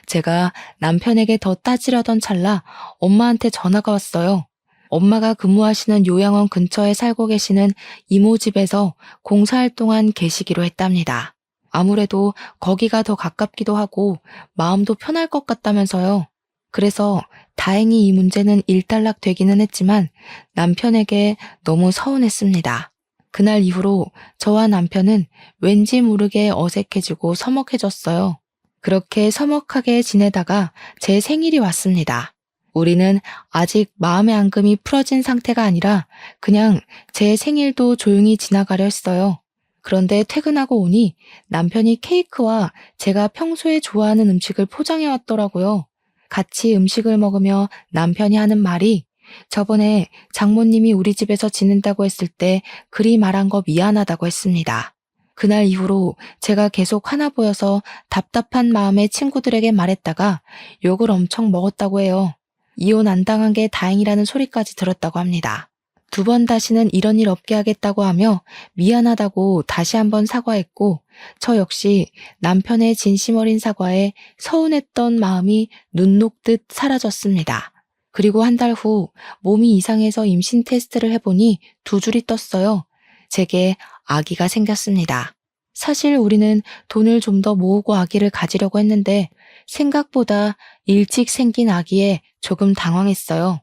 제가 남편에게 더 따지려던 찰나 엄마한테 전화가 왔어요. 엄마가 근무하시는 요양원 근처에 살고 계시는 이모 집에서 공사할 동안 계시기로 했답니다. 아무래도 거기가 더 가깝기도 하고 마음도 편할 것 같다면서요. 그래서 다행히 이 문제는 일단락 되기는 했지만 남편에게 너무 서운했습니다. 그날 이후로 저와 남편은 왠지 모르게 어색해지고 서먹해졌어요. 그렇게 서먹하게 지내다가 제 생일이 왔습니다. 우리는 아직 마음의 앙금이 풀어진 상태가 아니라 그냥 제 생일도 조용히 지나가려 했어요. 그런데 퇴근하고 오니 남편이 케이크와 제가 평소에 좋아하는 음식을 포장해 왔더라고요. 같이 음식을 먹으며 남편이 하는 말이 저번에 장모님이 우리 집에서 지낸다고 했을 때 그리 말한 거 미안하다고 했습니다. 그날 이후로 제가 계속 화나 보여서 답답한 마음에 친구들에게 말했다가 욕을 엄청 먹었다고 해요. 이혼 안 당한 게 다행이라는 소리까지 들었다고 합니다. 2번 다시는 이런 일 없게 하겠다고 하며 미안하다고 다시 한번 사과했고 저 역시 남편의 진심 어린 사과에 서운했던 마음이 눈 녹듯 사라졌습니다. 그리고 한 달 후 몸이 이상해서 임신 테스트를 해보니 2줄이 떴어요. 제게 아기가 생겼습니다. 사실 우리는 돈을 좀 더 모으고 아기를 가지려고 했는데 생각보다 일찍 생긴 아기에 조금 당황했어요.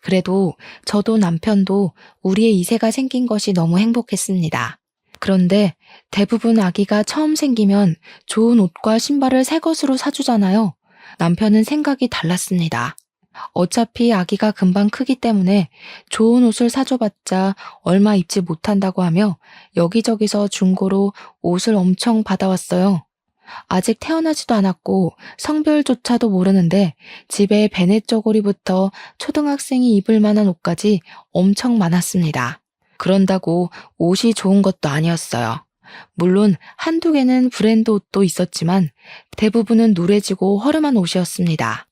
그래도 저도 남편도 우리의 이세가 생긴 것이 너무 행복했습니다. 그런데 대부분 아기가 처음 생기면 좋은 옷과 신발을 새 것으로 사주잖아요. 남편은 생각이 달랐습니다. 어차피 아기가 금방 크기 때문에 좋은 옷을 사줘봤자 얼마 입지 못한다고 하며 여기저기서 중고로 옷을 엄청 받아왔어요. 아직 태어나지도 않았고 성별조차도 모르는데 집에 베넷 저고리부터 초등학생이 입을 만한 옷까지 엄청 많았습니다. 그런다고 옷이 좋은 것도 아니었어요. 물론 한두 개는 브랜드 옷도 있었지만 대부분은 누래지고 허름한 옷이었습니다.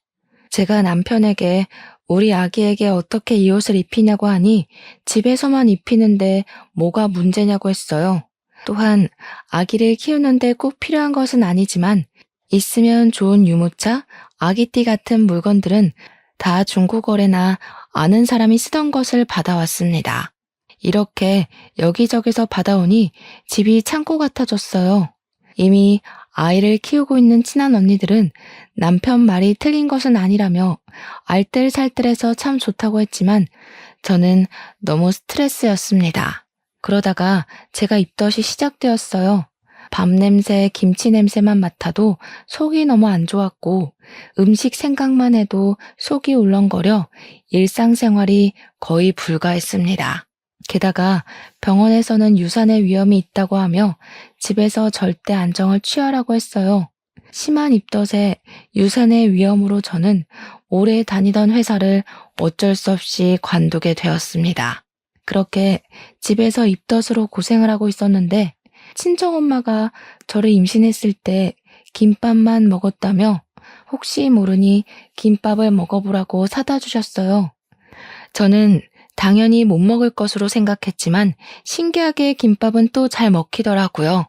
제가 남편에게 우리 아기에게 어떻게 이 옷을 입히냐고 하니 집에서만 입히는데 뭐가 문제냐고 했어요. 또한 아기를 키우는데 꼭 필요한 것은 아니지만 있으면 좋은 유모차, 아기띠 같은 물건들은 다 중고거래나 아는 사람이 쓰던 것을 받아왔습니다. 이렇게 여기저기서 받아오니 집이 창고 같아졌어요. 이미 아이를 키우고 있는 친한 언니들은 남편 말이 틀린 것은 아니라며 알뜰살뜰해서 참 좋다고 했지만 저는 너무 스트레스였습니다. 그러다가 제가 입덧이 시작되었어요. 밥 냄새, 김치 냄새만 맡아도 속이 너무 안 좋았고 음식 생각만 해도 속이 울렁거려 일상생활이 거의 불가했습니다. 게다가 병원에서는 유산의 위험이 있다고 하며 집에서 절대 안정을 취하라고 했어요. 심한 입덧에 유산의 위험으로 저는 오래 다니던 회사를 어쩔 수 없이 관두게 되었습니다. 그렇게 집에서 입덧으로 고생을 하고 있었는데 친정엄마가 저를 임신했을 때 김밥만 먹었다며 혹시 모르니 김밥을 먹어보라고 사다 주셨어요. 저는 당연히 못 먹을 것으로 생각했지만 신기하게 김밥은 또 잘 먹히더라고요.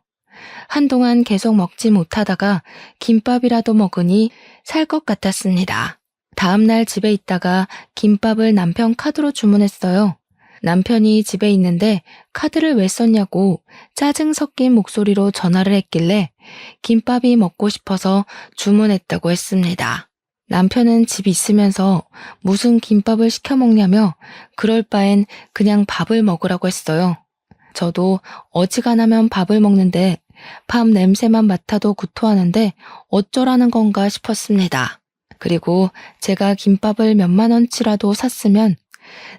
한동안 계속 먹지 못하다가 김밥이라도 먹으니 살 것 같았습니다. 다음날 집에 있다가 김밥을 남편 카드로 주문했어요. 남편이 집에 있는데 카드를 왜 썼냐고 짜증 섞인 목소리로 전화를 했길래 김밥이 먹고 싶어서 주문했다고 했습니다. 남편은 집 있으면서 무슨 김밥을 시켜 먹냐며 그럴 바엔 그냥 밥을 먹으라고 했어요. 저도 어지간하면 밥을 먹는데 밥 냄새만 맡아도 구토하는데 어쩌라는 건가 싶었습니다. 그리고 제가 김밥을 몇만 원치라도 샀으면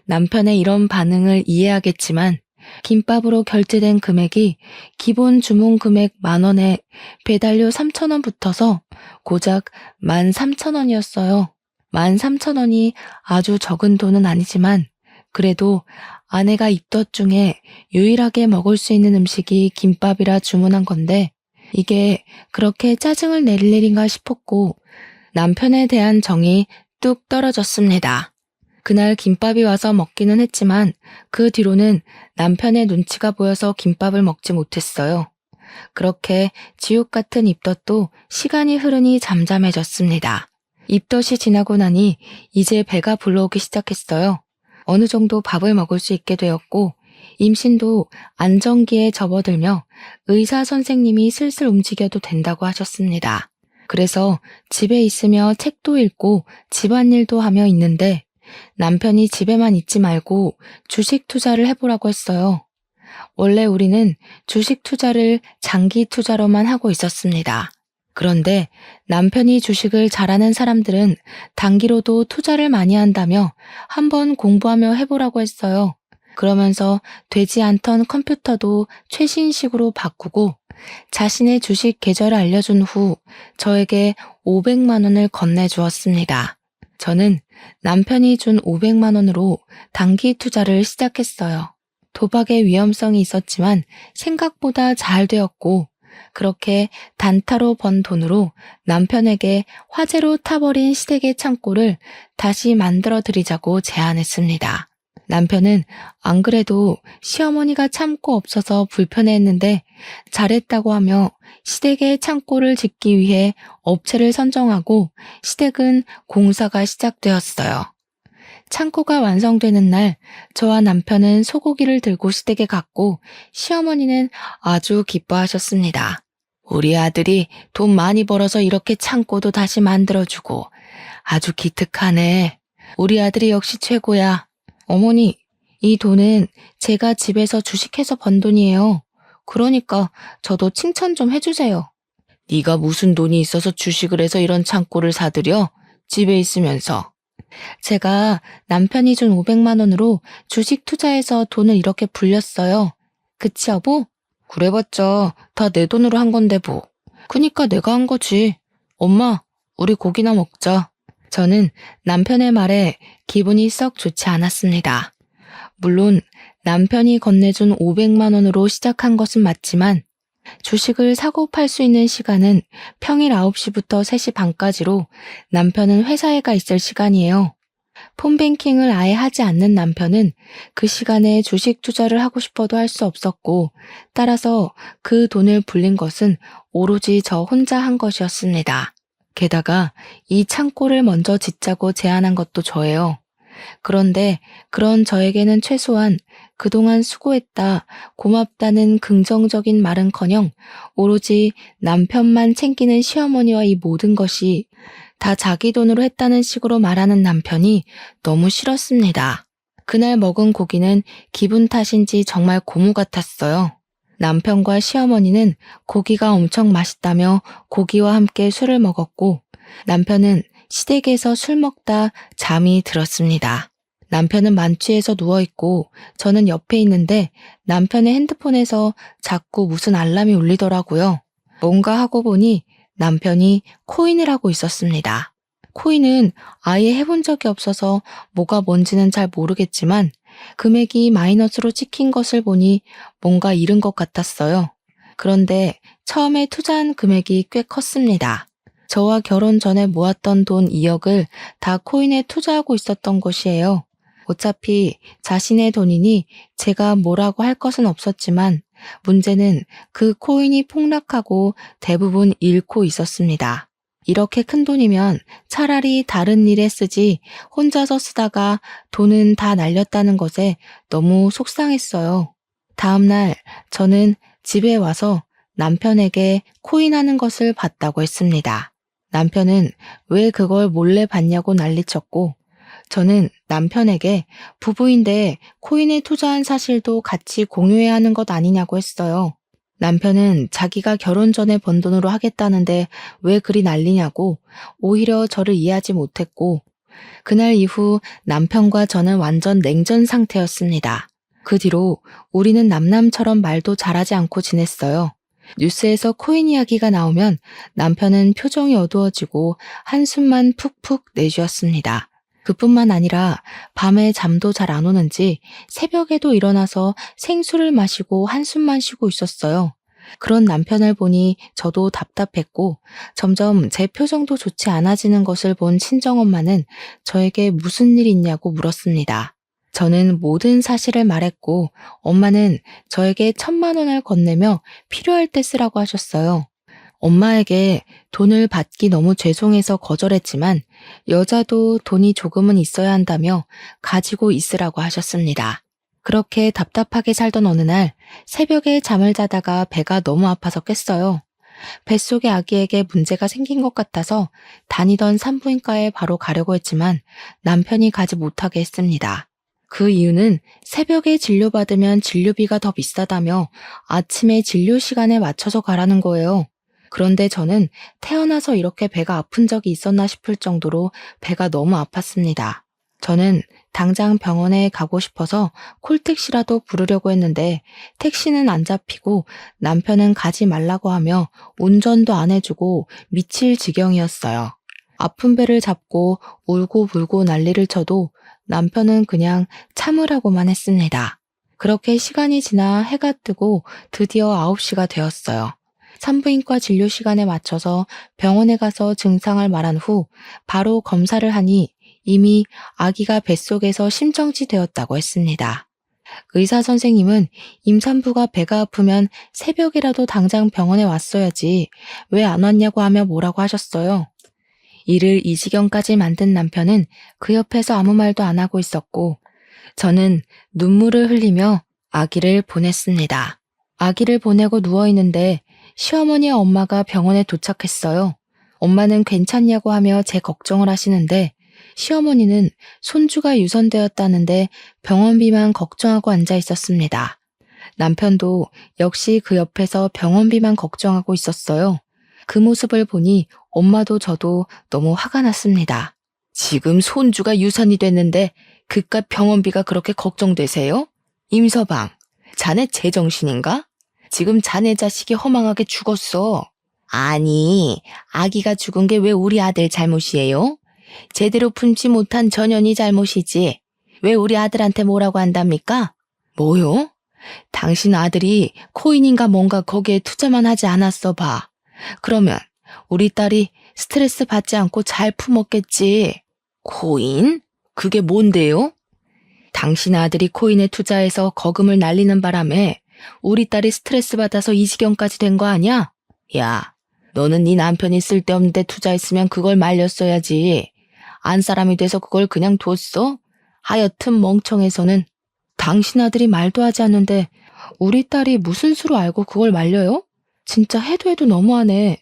남편의 이런 반응을 이해하겠지만 김밥으로 결제된 금액이 기본 주문 금액 10,000원에 배달료 3,000원 붙어서 고작 13,000원이었어요. 13,000원이 아주 적은 돈은 아니지만 그래도 아내가 입덧 중에 유일하게 먹을 수 있는 음식이 김밥이라 주문한 건데 이게 그렇게 짜증을 낼 일인가 싶었고 남편에 대한 정이 뚝 떨어졌습니다. 그날 김밥이 와서 먹기는 했지만 그 뒤로는 남편의 눈치가 보여서 김밥을 먹지 못했어요. 그렇게 지옥 같은 입덧도 시간이 흐르니 잠잠해졌습니다. 입덧이 지나고 나니 이제 배가 불러오기 시작했어요. 어느 정도 밥을 먹을 수 있게 되었고 임신도 안정기에 접어들며 의사 선생님이 슬슬 움직여도 된다고 하셨습니다. 그래서 집에 있으며 책도 읽고 집안일도 하며 있는데 남편이 집에만 있지 말고 주식 투자를 해보라고 했어요. 원래 우리는 주식 투자를 장기 투자로만 하고 있었습니다. 그런데 남편이 주식을 잘하는 사람들은 단기로도 투자를 많이 한다며 한번 공부하며 해보라고 했어요. 그러면서 되지 않던 컴퓨터도 최신식으로 바꾸고 자신의 주식 계좌를 알려준 후 저에게 500만 원을 건네주었습니다. 저는 남편이 준 500만 원으로 단기 투자를 시작했어요. 도박의 위험성이 있었지만 생각보다 잘 되었고 그렇게 단타로 번 돈으로 남편에게 화재로 타버린 시댁의 창고를 다시 만들어 드리자고 제안했습니다. 남편은 안 그래도 시어머니가 참고 없어서 불편해했는데 잘했다고 하며 시댁의 창고를 짓기 위해 업체를 선정하고 시댁은 공사가 시작되었어요. 창고가 완성되는 날 저와 남편은 소고기를 들고 시댁에 갔고 시어머니는 아주 기뻐하셨습니다. 우리 아들이 돈 많이 벌어서 이렇게 창고도 다시 만들어주고 아주 기특하네. 우리 아들이 역시 최고야. 어머니, 이 돈은 제가 집에서 주식해서 번 돈이에요. 그러니까 저도 칭찬 좀 해주세요. 네가 무슨 돈이 있어서 주식을 해서 이런 창고를 사들여? 집에 있으면서. 제가 남편이 준 500만 원으로 주식 투자해서 돈을 이렇게 불렸어요. 그치 여보? 그래봤자 다 내 돈으로 한 건데 뭐. 그니까 내가 한 거지. 엄마, 우리 고기나 먹자. 저는 남편의 말에 기분이 썩 좋지 않았습니다. 물론 남편이 건네준 500만 원으로 시작한 것은 맞지만 주식을 사고 팔 수 있는 시간은 평일 9시부터 3시 반까지로 남편은 회사에 가 있을 시간이에요. 폰뱅킹을 아예 하지 않는 남편은 그 시간에 주식 투자를 하고 싶어도 할 수 없었고, 따라서 그 돈을 불린 것은 오로지 저 혼자 한 것이었습니다. 게다가 이 창고를 먼저 짓자고 제안한 것도 저예요. 그런데 그런 저에게는 최소한 그동안 수고했다, 고맙다는 긍정적인 말은커녕 오로지 남편만 챙기는 시어머니와 이 모든 것이 다 자기 돈으로 했다는 식으로 말하는 남편이 너무 싫었습니다. 그날 먹은 고기는 기분 탓인지 정말 고무 같았어요. 남편과 시어머니는 고기가 엄청 맛있다며 고기와 함께 술을 먹었고, 남편은 시댁에서 술 먹다 잠이 들었습니다. 남편은 만취해서 누워있고 저는 옆에 있는데 남편의 핸드폰에서 자꾸 무슨 알람이 울리더라고요. 뭔가 하고 보니 남편이 코인을 하고 있었습니다. 코인은 아예 해본 적이 없어서 뭐가 뭔지는 잘 모르겠지만 금액이 마이너스로 찍힌 것을 보니 뭔가 잃은 것 같았어요. 그런데 처음에 투자한 금액이 꽤 컸습니다. 저와 결혼 전에 모았던 돈 2억을 다 코인에 투자하고 있었던 것이에요. 어차피 자신의 돈이니 제가 뭐라고 할 것은 없었지만 문제는 그 코인이 폭락하고 대부분 잃고 있었습니다. 이렇게 큰 돈이면 차라리 다른 일에 쓰지 혼자서 쓰다가 돈은 다 날렸다는 것에 너무 속상했어요. 다음날 저는 집에 와서 남편에게 코인하는 것을 봤다고 했습니다. 남편은 왜 그걸 몰래 봤냐고 난리쳤고, 저는 남편에게 부부인데 코인에 투자한 사실도 같이 공유해야 하는 것 아니냐고 했어요. 남편은 자기가 결혼 전에 번 돈으로 하겠다는데 왜 그리 난리냐고 오히려 저를 이해하지 못했고, 그날 이후 남편과 저는 완전 냉전 상태였습니다. 그 뒤로 우리는 남남처럼 말도 잘하지 않고 지냈어요. 뉴스에서 코인 이야기가 나오면 남편은 표정이 어두워지고 한숨만 푹푹 내쉬었습니다. 그뿐만 아니라 밤에 잠도 잘 안 오는지 새벽에도 일어나서 생수를 마시고 한숨만 쉬고 있었어요. 그런 남편을 보니 저도 답답했고 점점 제 표정도 좋지 않아지는 것을 본 친정엄마는 저에게 무슨 일 있냐고 물었습니다. 저는 모든 사실을 말했고 엄마는 저에게 1,000만 원을 건네며 필요할 때 쓰라고 하셨어요. 엄마에게 돈을 받기 너무 죄송해서 거절했지만 여자도 돈이 조금은 있어야 한다며 가지고 있으라고 하셨습니다. 그렇게 답답하게 살던 어느 날 새벽에 잠을 자다가 배가 너무 아파서 깼어요. 뱃속의 아기에게 문제가 생긴 것 같아서 다니던 산부인과에 바로 가려고 했지만 남편이 가지 못하게 했습니다. 그 이유는 새벽에 진료받으면 진료비가 더 비싸다며 아침에 진료 시간에 맞춰서 가라는 거예요. 그런데 저는 태어나서 이렇게 배가 아픈 적이 있었나 싶을 정도로 배가 너무 아팠습니다. 저는 당장 병원에 가고 싶어서 콜택시라도 부르려고 했는데 택시는 안 잡히고 남편은 가지 말라고 하며 운전도 안 해주고 미칠 지경이었어요. 아픈 배를 잡고 울고불고 난리를 쳐도 남편은 그냥 참으라고만 했습니다. 그렇게 시간이 지나 해가 뜨고 드디어 9시가 되었어요. 산부인과 진료 시간에 맞춰서 병원에 가서 증상을 말한 후 바로 검사를 하니 이미 아기가 뱃속에서 심정지 되었다고 했습니다. 의사 선생님은 임산부가 배가 아프면 새벽이라도 당장 병원에 왔어야지 왜 안 왔냐고 하며 뭐라고 하셨어요. 이를 이 지경까지 만든 남편은 그 옆에서 아무 말도 안 하고 있었고 저는 눈물을 흘리며 아기를 보냈습니다. 아기를 보내고 누워있는데 시어머니의 엄마가 병원에 도착했어요. 엄마는 괜찮냐고 하며 제 걱정을 하시는데 시어머니는 손주가 유선되었다는데 병원비만 걱정하고 앉아 있었습니다. 남편도 역시 그 옆에서 병원비만 걱정하고 있었어요. 그 모습을 보니 엄마도 저도 너무 화가 났습니다. 지금 손주가 유산이 됐는데 그깟 병원비가 그렇게 걱정되세요? 임서방, 자네 제정신인가? 지금 자네 자식이 허망하게 죽었어. 아니, 아기가 죽은 게 왜 우리 아들 잘못이에요? 제대로 품지 못한 전현이 잘못이지. 왜 우리 아들한테 뭐라고 한답니까? 뭐요? 당신 아들이 코인인가 뭔가 거기에 투자만 하지 않았어 봐. 그러면 우리 딸이 스트레스 받지 않고 잘 품었겠지. 코인? 그게 뭔데요? 당신 아들이 코인에 투자해서 거금을 날리는 바람에 우리 딸이 스트레스 받아서 이 지경까지 된 거 아니야? 야, 너는 네 남편이 쓸데없는데 투자했으면 그걸 말렸어야지. 안 사람이 돼서 그걸 그냥 뒀어? 하여튼 멍청해서는. 당신 아들이 말도 하지 않는데 우리 딸이 무슨 수로 알고 그걸 말려요? 진짜 해도 해도 너무하네.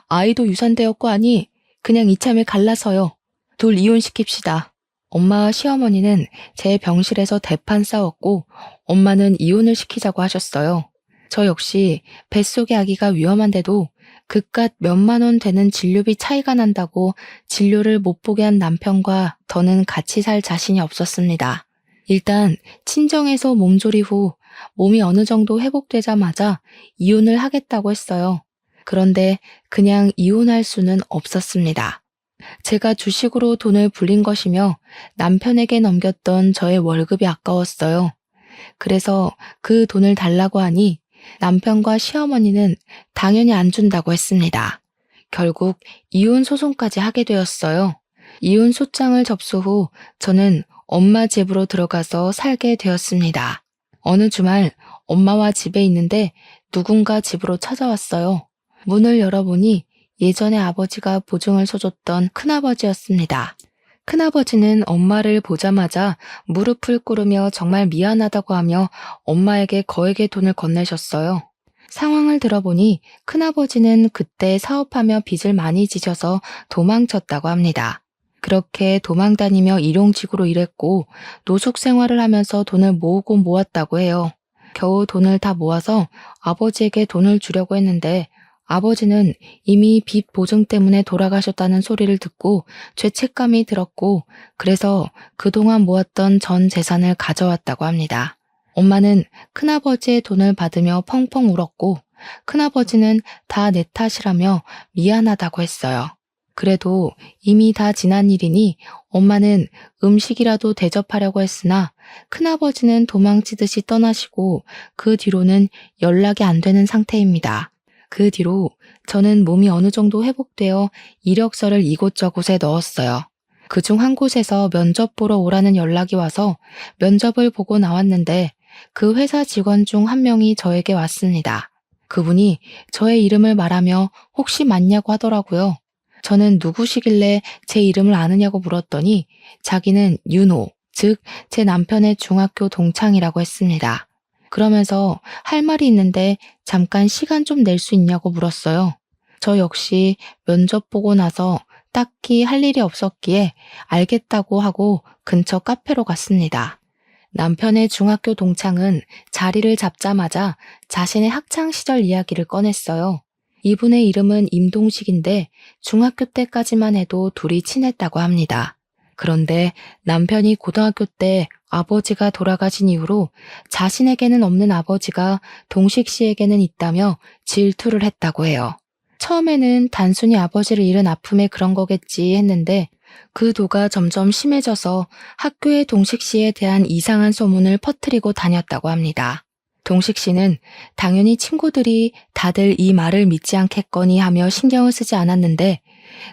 아이도 유산되었고 하니 그냥 이참에 갈라서요. 둘 이혼시킵시다. 엄마와 시어머니는 제 병실에서 대판 싸웠고 엄마는 이혼을 시키자고 하셨어요. 저 역시 뱃속의 아기가 위험한데도 그깟 몇만 원 되는 진료비 차이가 난다고 진료를 못 보게 한 남편과 더는 같이 살 자신이 없었습니다. 일단 친정에서 몸조리 후 몸이 어느 정도 회복되자마자 이혼을 하겠다고 했어요. 그런데 그냥 이혼할 수는 없었습니다. 제가 주식으로 돈을 불린 것이며 남편에게 넘겼던 저의 월급이 아까웠어요. 그래서 그 돈을 달라고 하니 남편과 시어머니는 당연히 안 준다고 했습니다. 결국 이혼 소송까지 하게 되었어요. 이혼 소장을 접수 후 저는 엄마 집으로 들어가서 살게 되었습니다. 어느 주말 엄마와 집에 있는데 누군가 집으로 찾아왔어요. 문을 열어보니 예전에 아버지가 보증을 서줬던 큰아버지였습니다. 큰아버지는 엄마를 보자마자 무릎을 꿇으며 정말 미안하다고 하며 엄마에게 거액의 돈을 건네셨어요. 상황을 들어보니 큰아버지는 그때 사업하며 빚을 많이 지셔서 도망쳤다고 합니다. 그렇게 도망다니며 일용직으로 일했고 노숙 생활을 하면서 돈을 모으고 모았다고 해요. 겨우 돈을 다 모아서 아버지에게 돈을 주려고 했는데 아버지는 이미 빚 보증 때문에 돌아가셨다는 소리를 듣고 죄책감이 들었고 그래서 그동안 모았던 전 재산을 가져왔다고 합니다. 엄마는 큰아버지의 돈을 받으며 펑펑 울었고 큰아버지는 다 내 탓이라며 미안하다고 했어요. 그래도 이미 다 지난 일이니 엄마는 음식이라도 대접하려고 했으나 큰아버지는 도망치듯이 떠나시고 그 뒤로는 연락이 안 되는 상태입니다. 그 뒤로 저는 몸이 어느 정도 회복되어 이력서를 이곳저곳에 넣었어요. 그중 한 곳에서 면접 보러 오라는 연락이 와서 면접을 보고 나왔는데 그 회사 직원 중 한 명이 저에게 왔습니다. 그분이 저의 이름을 말하며 혹시 맞냐고 하더라고요. 저는 누구시길래 제 이름을 아느냐고 물었더니 자기는 윤호, 즉 제 남편의 중학교 동창이라고 했습니다. 그러면서 할 말이 있는데 잠깐 시간 좀 낼 수 있냐고 물었어요. 저 역시 면접 보고 나서 딱히 할 일이 없었기에 알겠다고 하고 근처 카페로 갔습니다. 남편의 중학교 동창은 자리를 잡자마자 자신의 학창 시절 이야기를 꺼냈어요. 이분의 이름은 임동식인데 중학교 때까지만 해도 둘이 친했다고 합니다. 그런데 남편이 고등학교 때 아버지가 돌아가신 이후로 자신에게는 없는 아버지가 동식 씨에게는 있다며 질투를 했다고 해요. 처음에는 단순히 아버지를 잃은 아픔에 그런 거겠지 했는데 그 도가 점점 심해져서 학교에 동식 씨에 대한 이상한 소문을 퍼뜨리고 다녔다고 합니다. 동식 씨는 당연히 친구들이 다들 이 말을 믿지 않겠거니 하며 신경을 쓰지 않았는데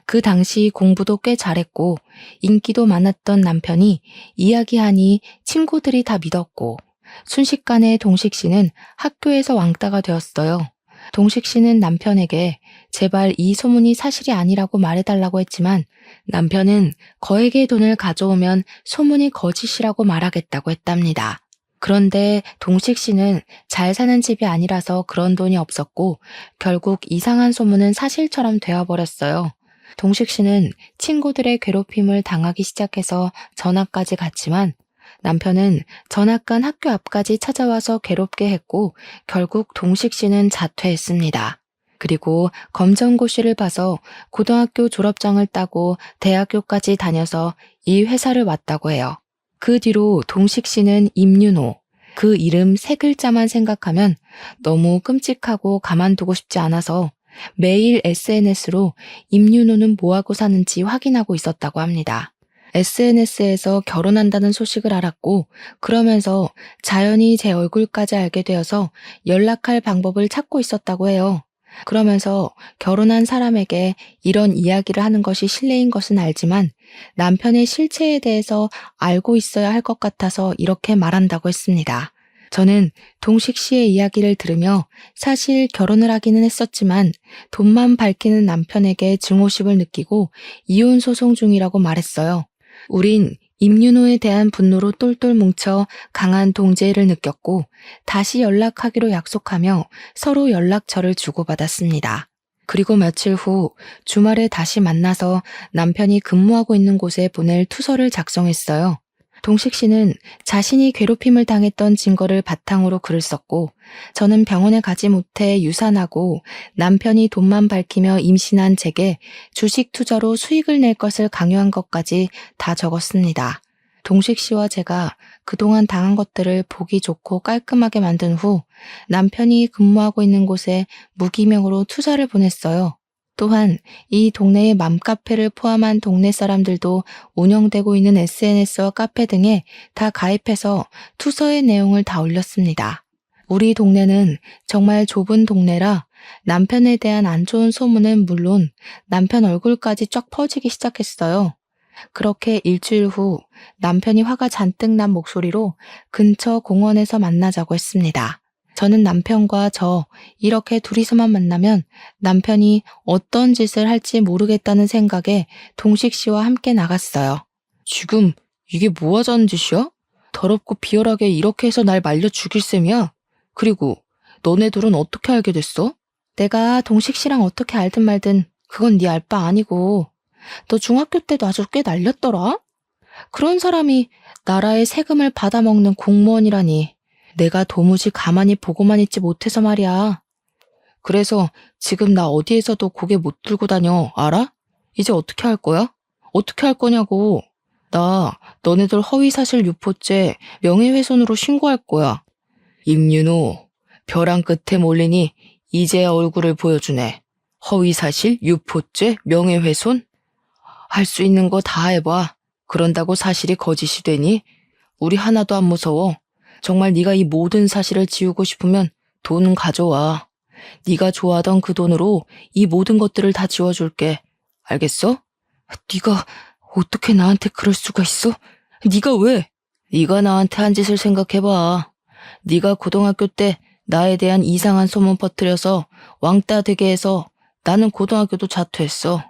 그 당시 공부도 꽤 잘했고 인기도 많았던 남편이 이야기하니 친구들이 다 믿었고 순식간에 동식 씨는 학교에서 왕따가 되었어요. 동식 씨는 남편에게 제발 이 소문이 사실이 아니라고 말해달라고 했지만 남편은 거액의 돈을 가져오면 소문이 거짓이라고 말하겠다고 했답니다. 그런데 동식 씨는 잘 사는 집이 아니라서 그런 돈이 없었고 결국 이상한 소문은 사실처럼 되어버렸어요. 동식 씨는 친구들의 괴롭힘을 당하기 시작해서 전학까지 갔지만 남편은 전학간 학교 앞까지 찾아와서 괴롭게 했고 결국 동식 씨는 자퇴했습니다. 그리고 검정고시를 봐서 고등학교 졸업장을 따고 대학교까지 다녀서 이 회사를 왔다고 해요. 그 뒤로 동식 씨는 임윤호, 그 이름 세 글자만 생각하면 너무 끔찍하고 가만두고 싶지 않아서 매일 SNS로 임윤호는 뭐하고 사는지 확인하고 있었다고 합니다. SNS에서 결혼한다는 소식을 알았고 그러면서 자연히 제 얼굴까지 알게 되어서 연락할 방법을 찾고 있었다고 해요. 그러면서 결혼한 사람에게 이런 이야기를 하는 것이 실례인 것은 알지만 남편의 실체에 대해서 알고 있어야 할 것 같아서 이렇게 말한다고 했습니다. 저는 동식 씨의 이야기를 들으며 사실 결혼을 하기는 했었지만 돈만 밝히는 남편에게 증오심을 느끼고 이혼 소송 중이라고 말했어요. 우린 임윤호에 대한 분노로 똘똘 뭉쳐 강한 동지애를 느꼈고 다시 연락하기로 약속하며 서로 연락처를 주고받았습니다. 그리고 며칠 후 주말에 다시 만나서 남편이 근무하고 있는 곳에 보낼 투서를 작성했어요. 동식 씨는 자신이 괴롭힘을 당했던 증거를 바탕으로 글을 썼고 저는 병원에 가지 못해 유산하고 남편이 돈만 밝히며 임신한 제게 주식 투자로 수익을 낼 것을 강요한 것까지 다 적었습니다. 동식 씨와 제가 그동안 당한 것들을 보기 좋고 깔끔하게 만든 후 남편이 근무하고 있는 곳에 무기명으로 투서를 보냈어요. 또한 이 동네의 맘카페를 포함한 동네 사람들도 운영되고 있는 SNS와 카페 등에 다 가입해서 투서의 내용을 다 올렸습니다. 우리 동네는 정말 좁은 동네라 남편에 대한 안 좋은 소문은 물론 남편 얼굴까지 쫙 퍼지기 시작했어요. 그렇게 일주일 후 남편이 화가 잔뜩 난 목소리로 근처 공원에서 만나자고 했습니다. 저는 남편과 저 이렇게 둘이서만 만나면 남편이 어떤 짓을 할지 모르겠다는 생각에 동식 씨와 함께 나갔어요. 지금 이게 뭐 하자는 짓이야? 더럽고 비열하게 이렇게 해서 날 말려 죽일 셈이야? 그리고 너네 둘은 어떻게 알게 됐어? 내가 동식 씨랑 어떻게 알든 말든 그건 네 알 바 아니고 너 중학교 때도 아주 꽤 날렸더라? 그런 사람이 나라의 세금을 받아먹는 공무원이라니 내가 도무지 가만히 보고만 있지 못해서 말이야. 그래서 지금 나 어디에서도 고개 못 들고 다녀, 알아? 이제 어떻게 할 거야? 어떻게 할 거냐고. 나 너네들 허위사실 유포죄 명예훼손으로 신고할 거야. 임윤호, 벼랑 끝에 몰리니 이제야 얼굴을 보여주네. 허위사실 유포죄 명예훼손? 할 수 있는 거 다 해봐. 그런다고 사실이 거짓이 되니? 우리 하나도 안 무서워. 정말 네가 이 모든 사실을 지우고 싶으면 돈 가져와. 네가 좋아하던 그 돈으로 이 모든 것들을 다 지워줄게. 알겠어? 네가 어떻게 나한테 그럴 수가 있어? 네가 왜? 네가 나한테 한 짓을 생각해봐. 네가 고등학교 때 나에 대한 이상한 소문 퍼뜨려서 왕따 되게 해서 나는 고등학교도 자퇴했어.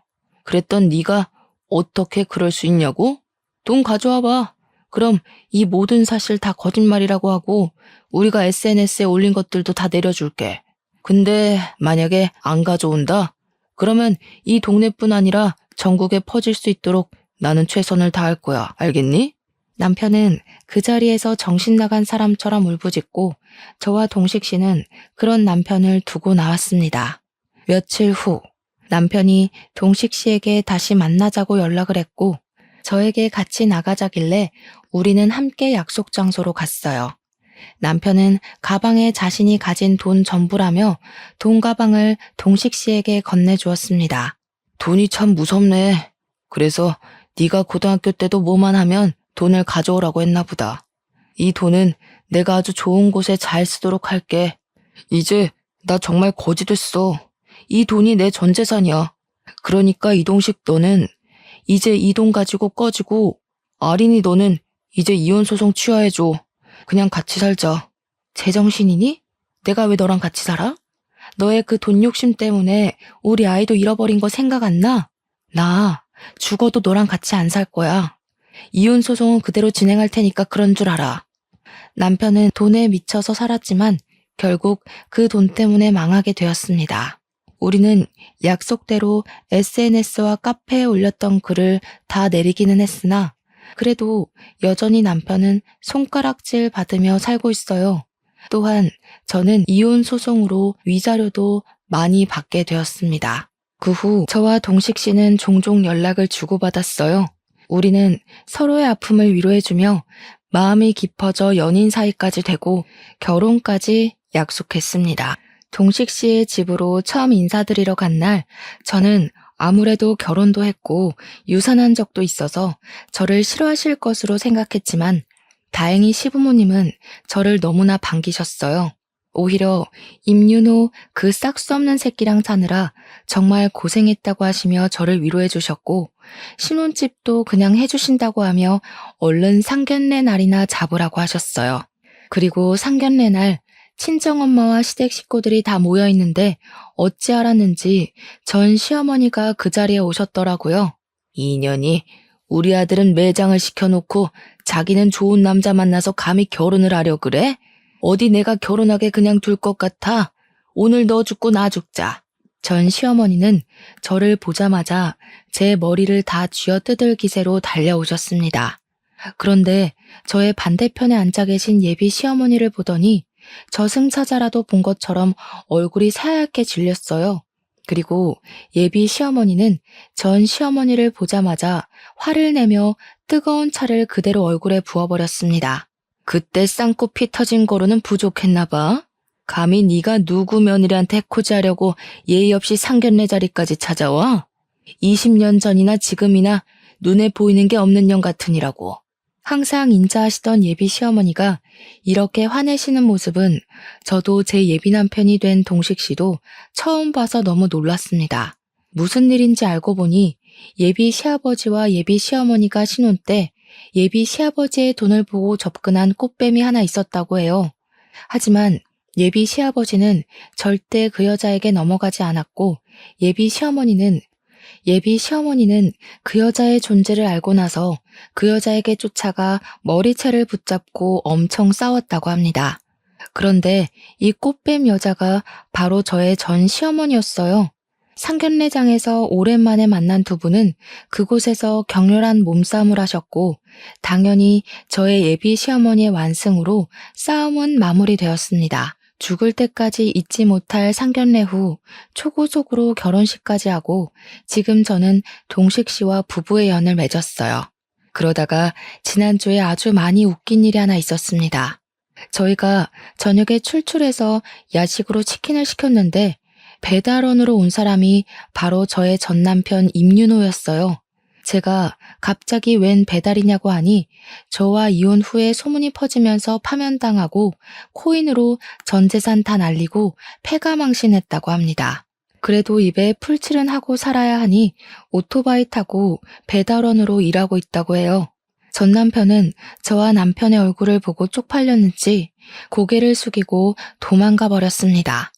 그랬던 네가 어떻게 그럴 수 있냐고? 돈 가져와봐. 그럼 이 모든 사실 다 거짓말이라고 하고 우리가 SNS에 올린 것들도 다 내려줄게. 근데 만약에 안 가져온다? 그러면 이 동네뿐 아니라 전국에 퍼질 수 있도록 나는 최선을 다할 거야. 알겠니? 남편은 그 자리에서 정신 나간 사람처럼 울부짖고 저와 동식 씨는 그런 남편을 두고 나왔습니다. 며칠 후 남편이 동식 씨에게 다시 만나자고 연락을 했고 저에게 같이 나가자길래 우리는 함께 약속 장소로 갔어요. 남편은 가방에 자신이 가진 돈 전부라며 돈 가방을 동식 씨에게 건네주었습니다. 돈이 참 무섭네. 그래서 네가 고등학교 때도 뭐만 하면 돈을 가져오라고 했나 보다. 이 돈은 내가 아주 좋은 곳에 잘 쓰도록 할게. 이제 나 정말 거지 됐어. 이 돈이 내 전 재산이야. 그러니까 이동식 너는 이제 이 돈 가지고 꺼지고 아린이 너는 이제 이혼 소송 취하해줘. 그냥 같이 살자. 제정신이니? 내가 왜 너랑 같이 살아? 너의 그 돈 욕심 때문에 우리 아이도 잃어버린 거 생각 안 나? 나 죽어도 너랑 같이 안 살 거야. 이혼 소송은 그대로 진행할 테니까 그런 줄 알아. 남편은 돈에 미쳐서 살았지만 결국 그 돈 때문에 망하게 되었습니다. 우리는 약속대로 SNS와 카페에 올렸던 글을 다 내리기는 했으나 그래도 여전히 남편은 손가락질 받으며 살고 있어요. 또한 저는 이혼 소송으로 위자료도 많이 받게 되었습니다. 그 후 저와 동식 씨는 종종 연락을 주고받았어요. 우리는 서로의 아픔을 위로해주며 마음이 깊어져 연인 사이까지 되고 결혼까지 약속했습니다. 동식 씨의 집으로 처음 인사드리러 간 날, 저는 아무래도 결혼도 했고 유산한 적도 있어서 저를 싫어하실 것으로 생각했지만 다행히 시부모님은 저를 너무나 반기셨어요. 오히려 임윤호 그 싹수 없는 새끼랑 사느라 정말 고생했다고 하시며 저를 위로해 주셨고 신혼집도 그냥 해주신다고 하며 얼른 상견례 날이나 잡으라고 하셨어요. 그리고 상견례 날 친정엄마와 시댁 식구들이 다 모여 있는데 어찌 알았는지 전 시어머니가 그 자리에 오셨더라고요. 이년이 우리 아들은 매장을 시켜놓고 자기는 좋은 남자 만나서 감히 결혼을 하려 그래? 어디 내가 결혼하게 그냥 둘 것 같아? 오늘 너 죽고 나 죽자. 전 시어머니는 저를 보자마자 제 머리를 다 쥐어뜯을 기세로 달려오셨습니다. 그런데 저의 반대편에 앉아 계신 예비 시어머니를 보더니 저승사자라도 본 것처럼 얼굴이 새하얗게 질렸어요. 그리고 예비 시어머니는 전 시어머니를 보자마자 화를 내며 뜨거운 차를 그대로 얼굴에 부어버렸습니다. 그때 쌍코 피 터진 거로는 부족했나 봐. 감히 네가 누구 며느리한테 해코지하려고 예의 없이 상견례 자리까지 찾아와? 20년 전이나 지금이나 눈에 보이는 게 없는 년 같으니라고. 항상 인자하시던 예비 시어머니가 이렇게 화내시는 모습은 저도 제 예비 남편이 된 동식 씨도 처음 봐서 너무 놀랐습니다. 무슨 일인지 알고 보니 예비 시아버지와 예비 시어머니가 신혼 때 예비 시아버지의 돈을 보고 접근한 꽃뱀이 하나 있었다고 해요. 하지만 예비 시아버지는 절대 그 여자에게 넘어가지 않았고 예비 시어머니는 그 여자의 존재를 알고 나서 그 여자에게 쫓아가 머리채를 붙잡고 엄청 싸웠다고 합니다. 그런데 이 꽃뱀 여자가 바로 저의 전 시어머니였어요. 상견례장에서 오랜만에 만난 두 분은 그곳에서 격렬한 몸싸움을 하셨고 당연히 저의 예비 시어머니의 완승으로 싸움은 마무리되었습니다. 죽을 때까지 잊지 못할 상견례 후 초고속으로 결혼식까지 하고 지금 저는 동식 씨와 부부의 연을 맺었어요. 그러다가 지난주에 아주 많이 웃긴 일이 하나 있었습니다. 저희가 저녁에 출출해서 야식으로 치킨을 시켰는데 배달원으로 온 사람이 바로 저의 전 남편 임윤호였어요. 제가 갑자기 웬 배달이냐고 하니 저와 이혼 후에 소문이 퍼지면서 파면당하고 코인으로 전 재산 다 날리고 패가망신했다고 합니다. 그래도 입에 풀칠은 하고 살아야 하니 오토바이 타고 배달원으로 일하고 있다고 해요. 전 남편은 저와 남편의 얼굴을 보고 쪽팔렸는지 고개를 숙이고 도망가 버렸습니다.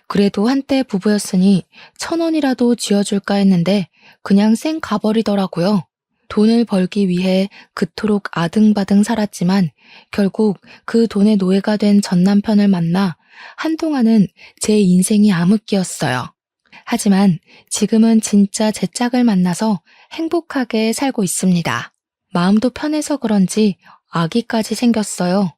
그래도 한때 부부였으니 1,000원이라도 쥐어줄까 했는데 그냥 쌩 가버리더라고요. 돈을 벌기 위해 그토록 아등바등 살았지만 결국 그 돈의 노예가 된 전 남편을 만나 한동안은 제 인생이 암흑기였어요. 하지만 지금은 진짜 제 짝을 만나서 행복하게 살고 있습니다. 마음도 편해서 그런지 아기까지 생겼어요.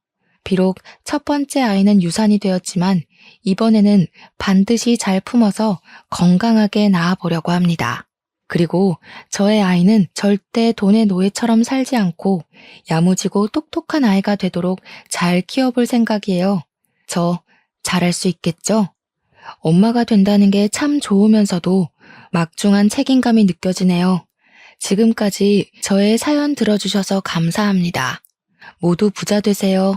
비록 첫 번째 아이는 유산이 되었지만 이번에는 반드시 잘 품어서 건강하게 낳아보려고 합니다. 그리고 저의 아이는 절대 돈의 노예처럼 살지 않고 야무지고 똑똑한 아이가 되도록 잘 키워볼 생각이에요. 저 잘할 수 있겠죠? 엄마가 된다는 게 참 좋으면서도 막중한 책임감이 느껴지네요. 지금까지 저의 사연 들어주셔서 감사합니다. 모두 부자 되세요.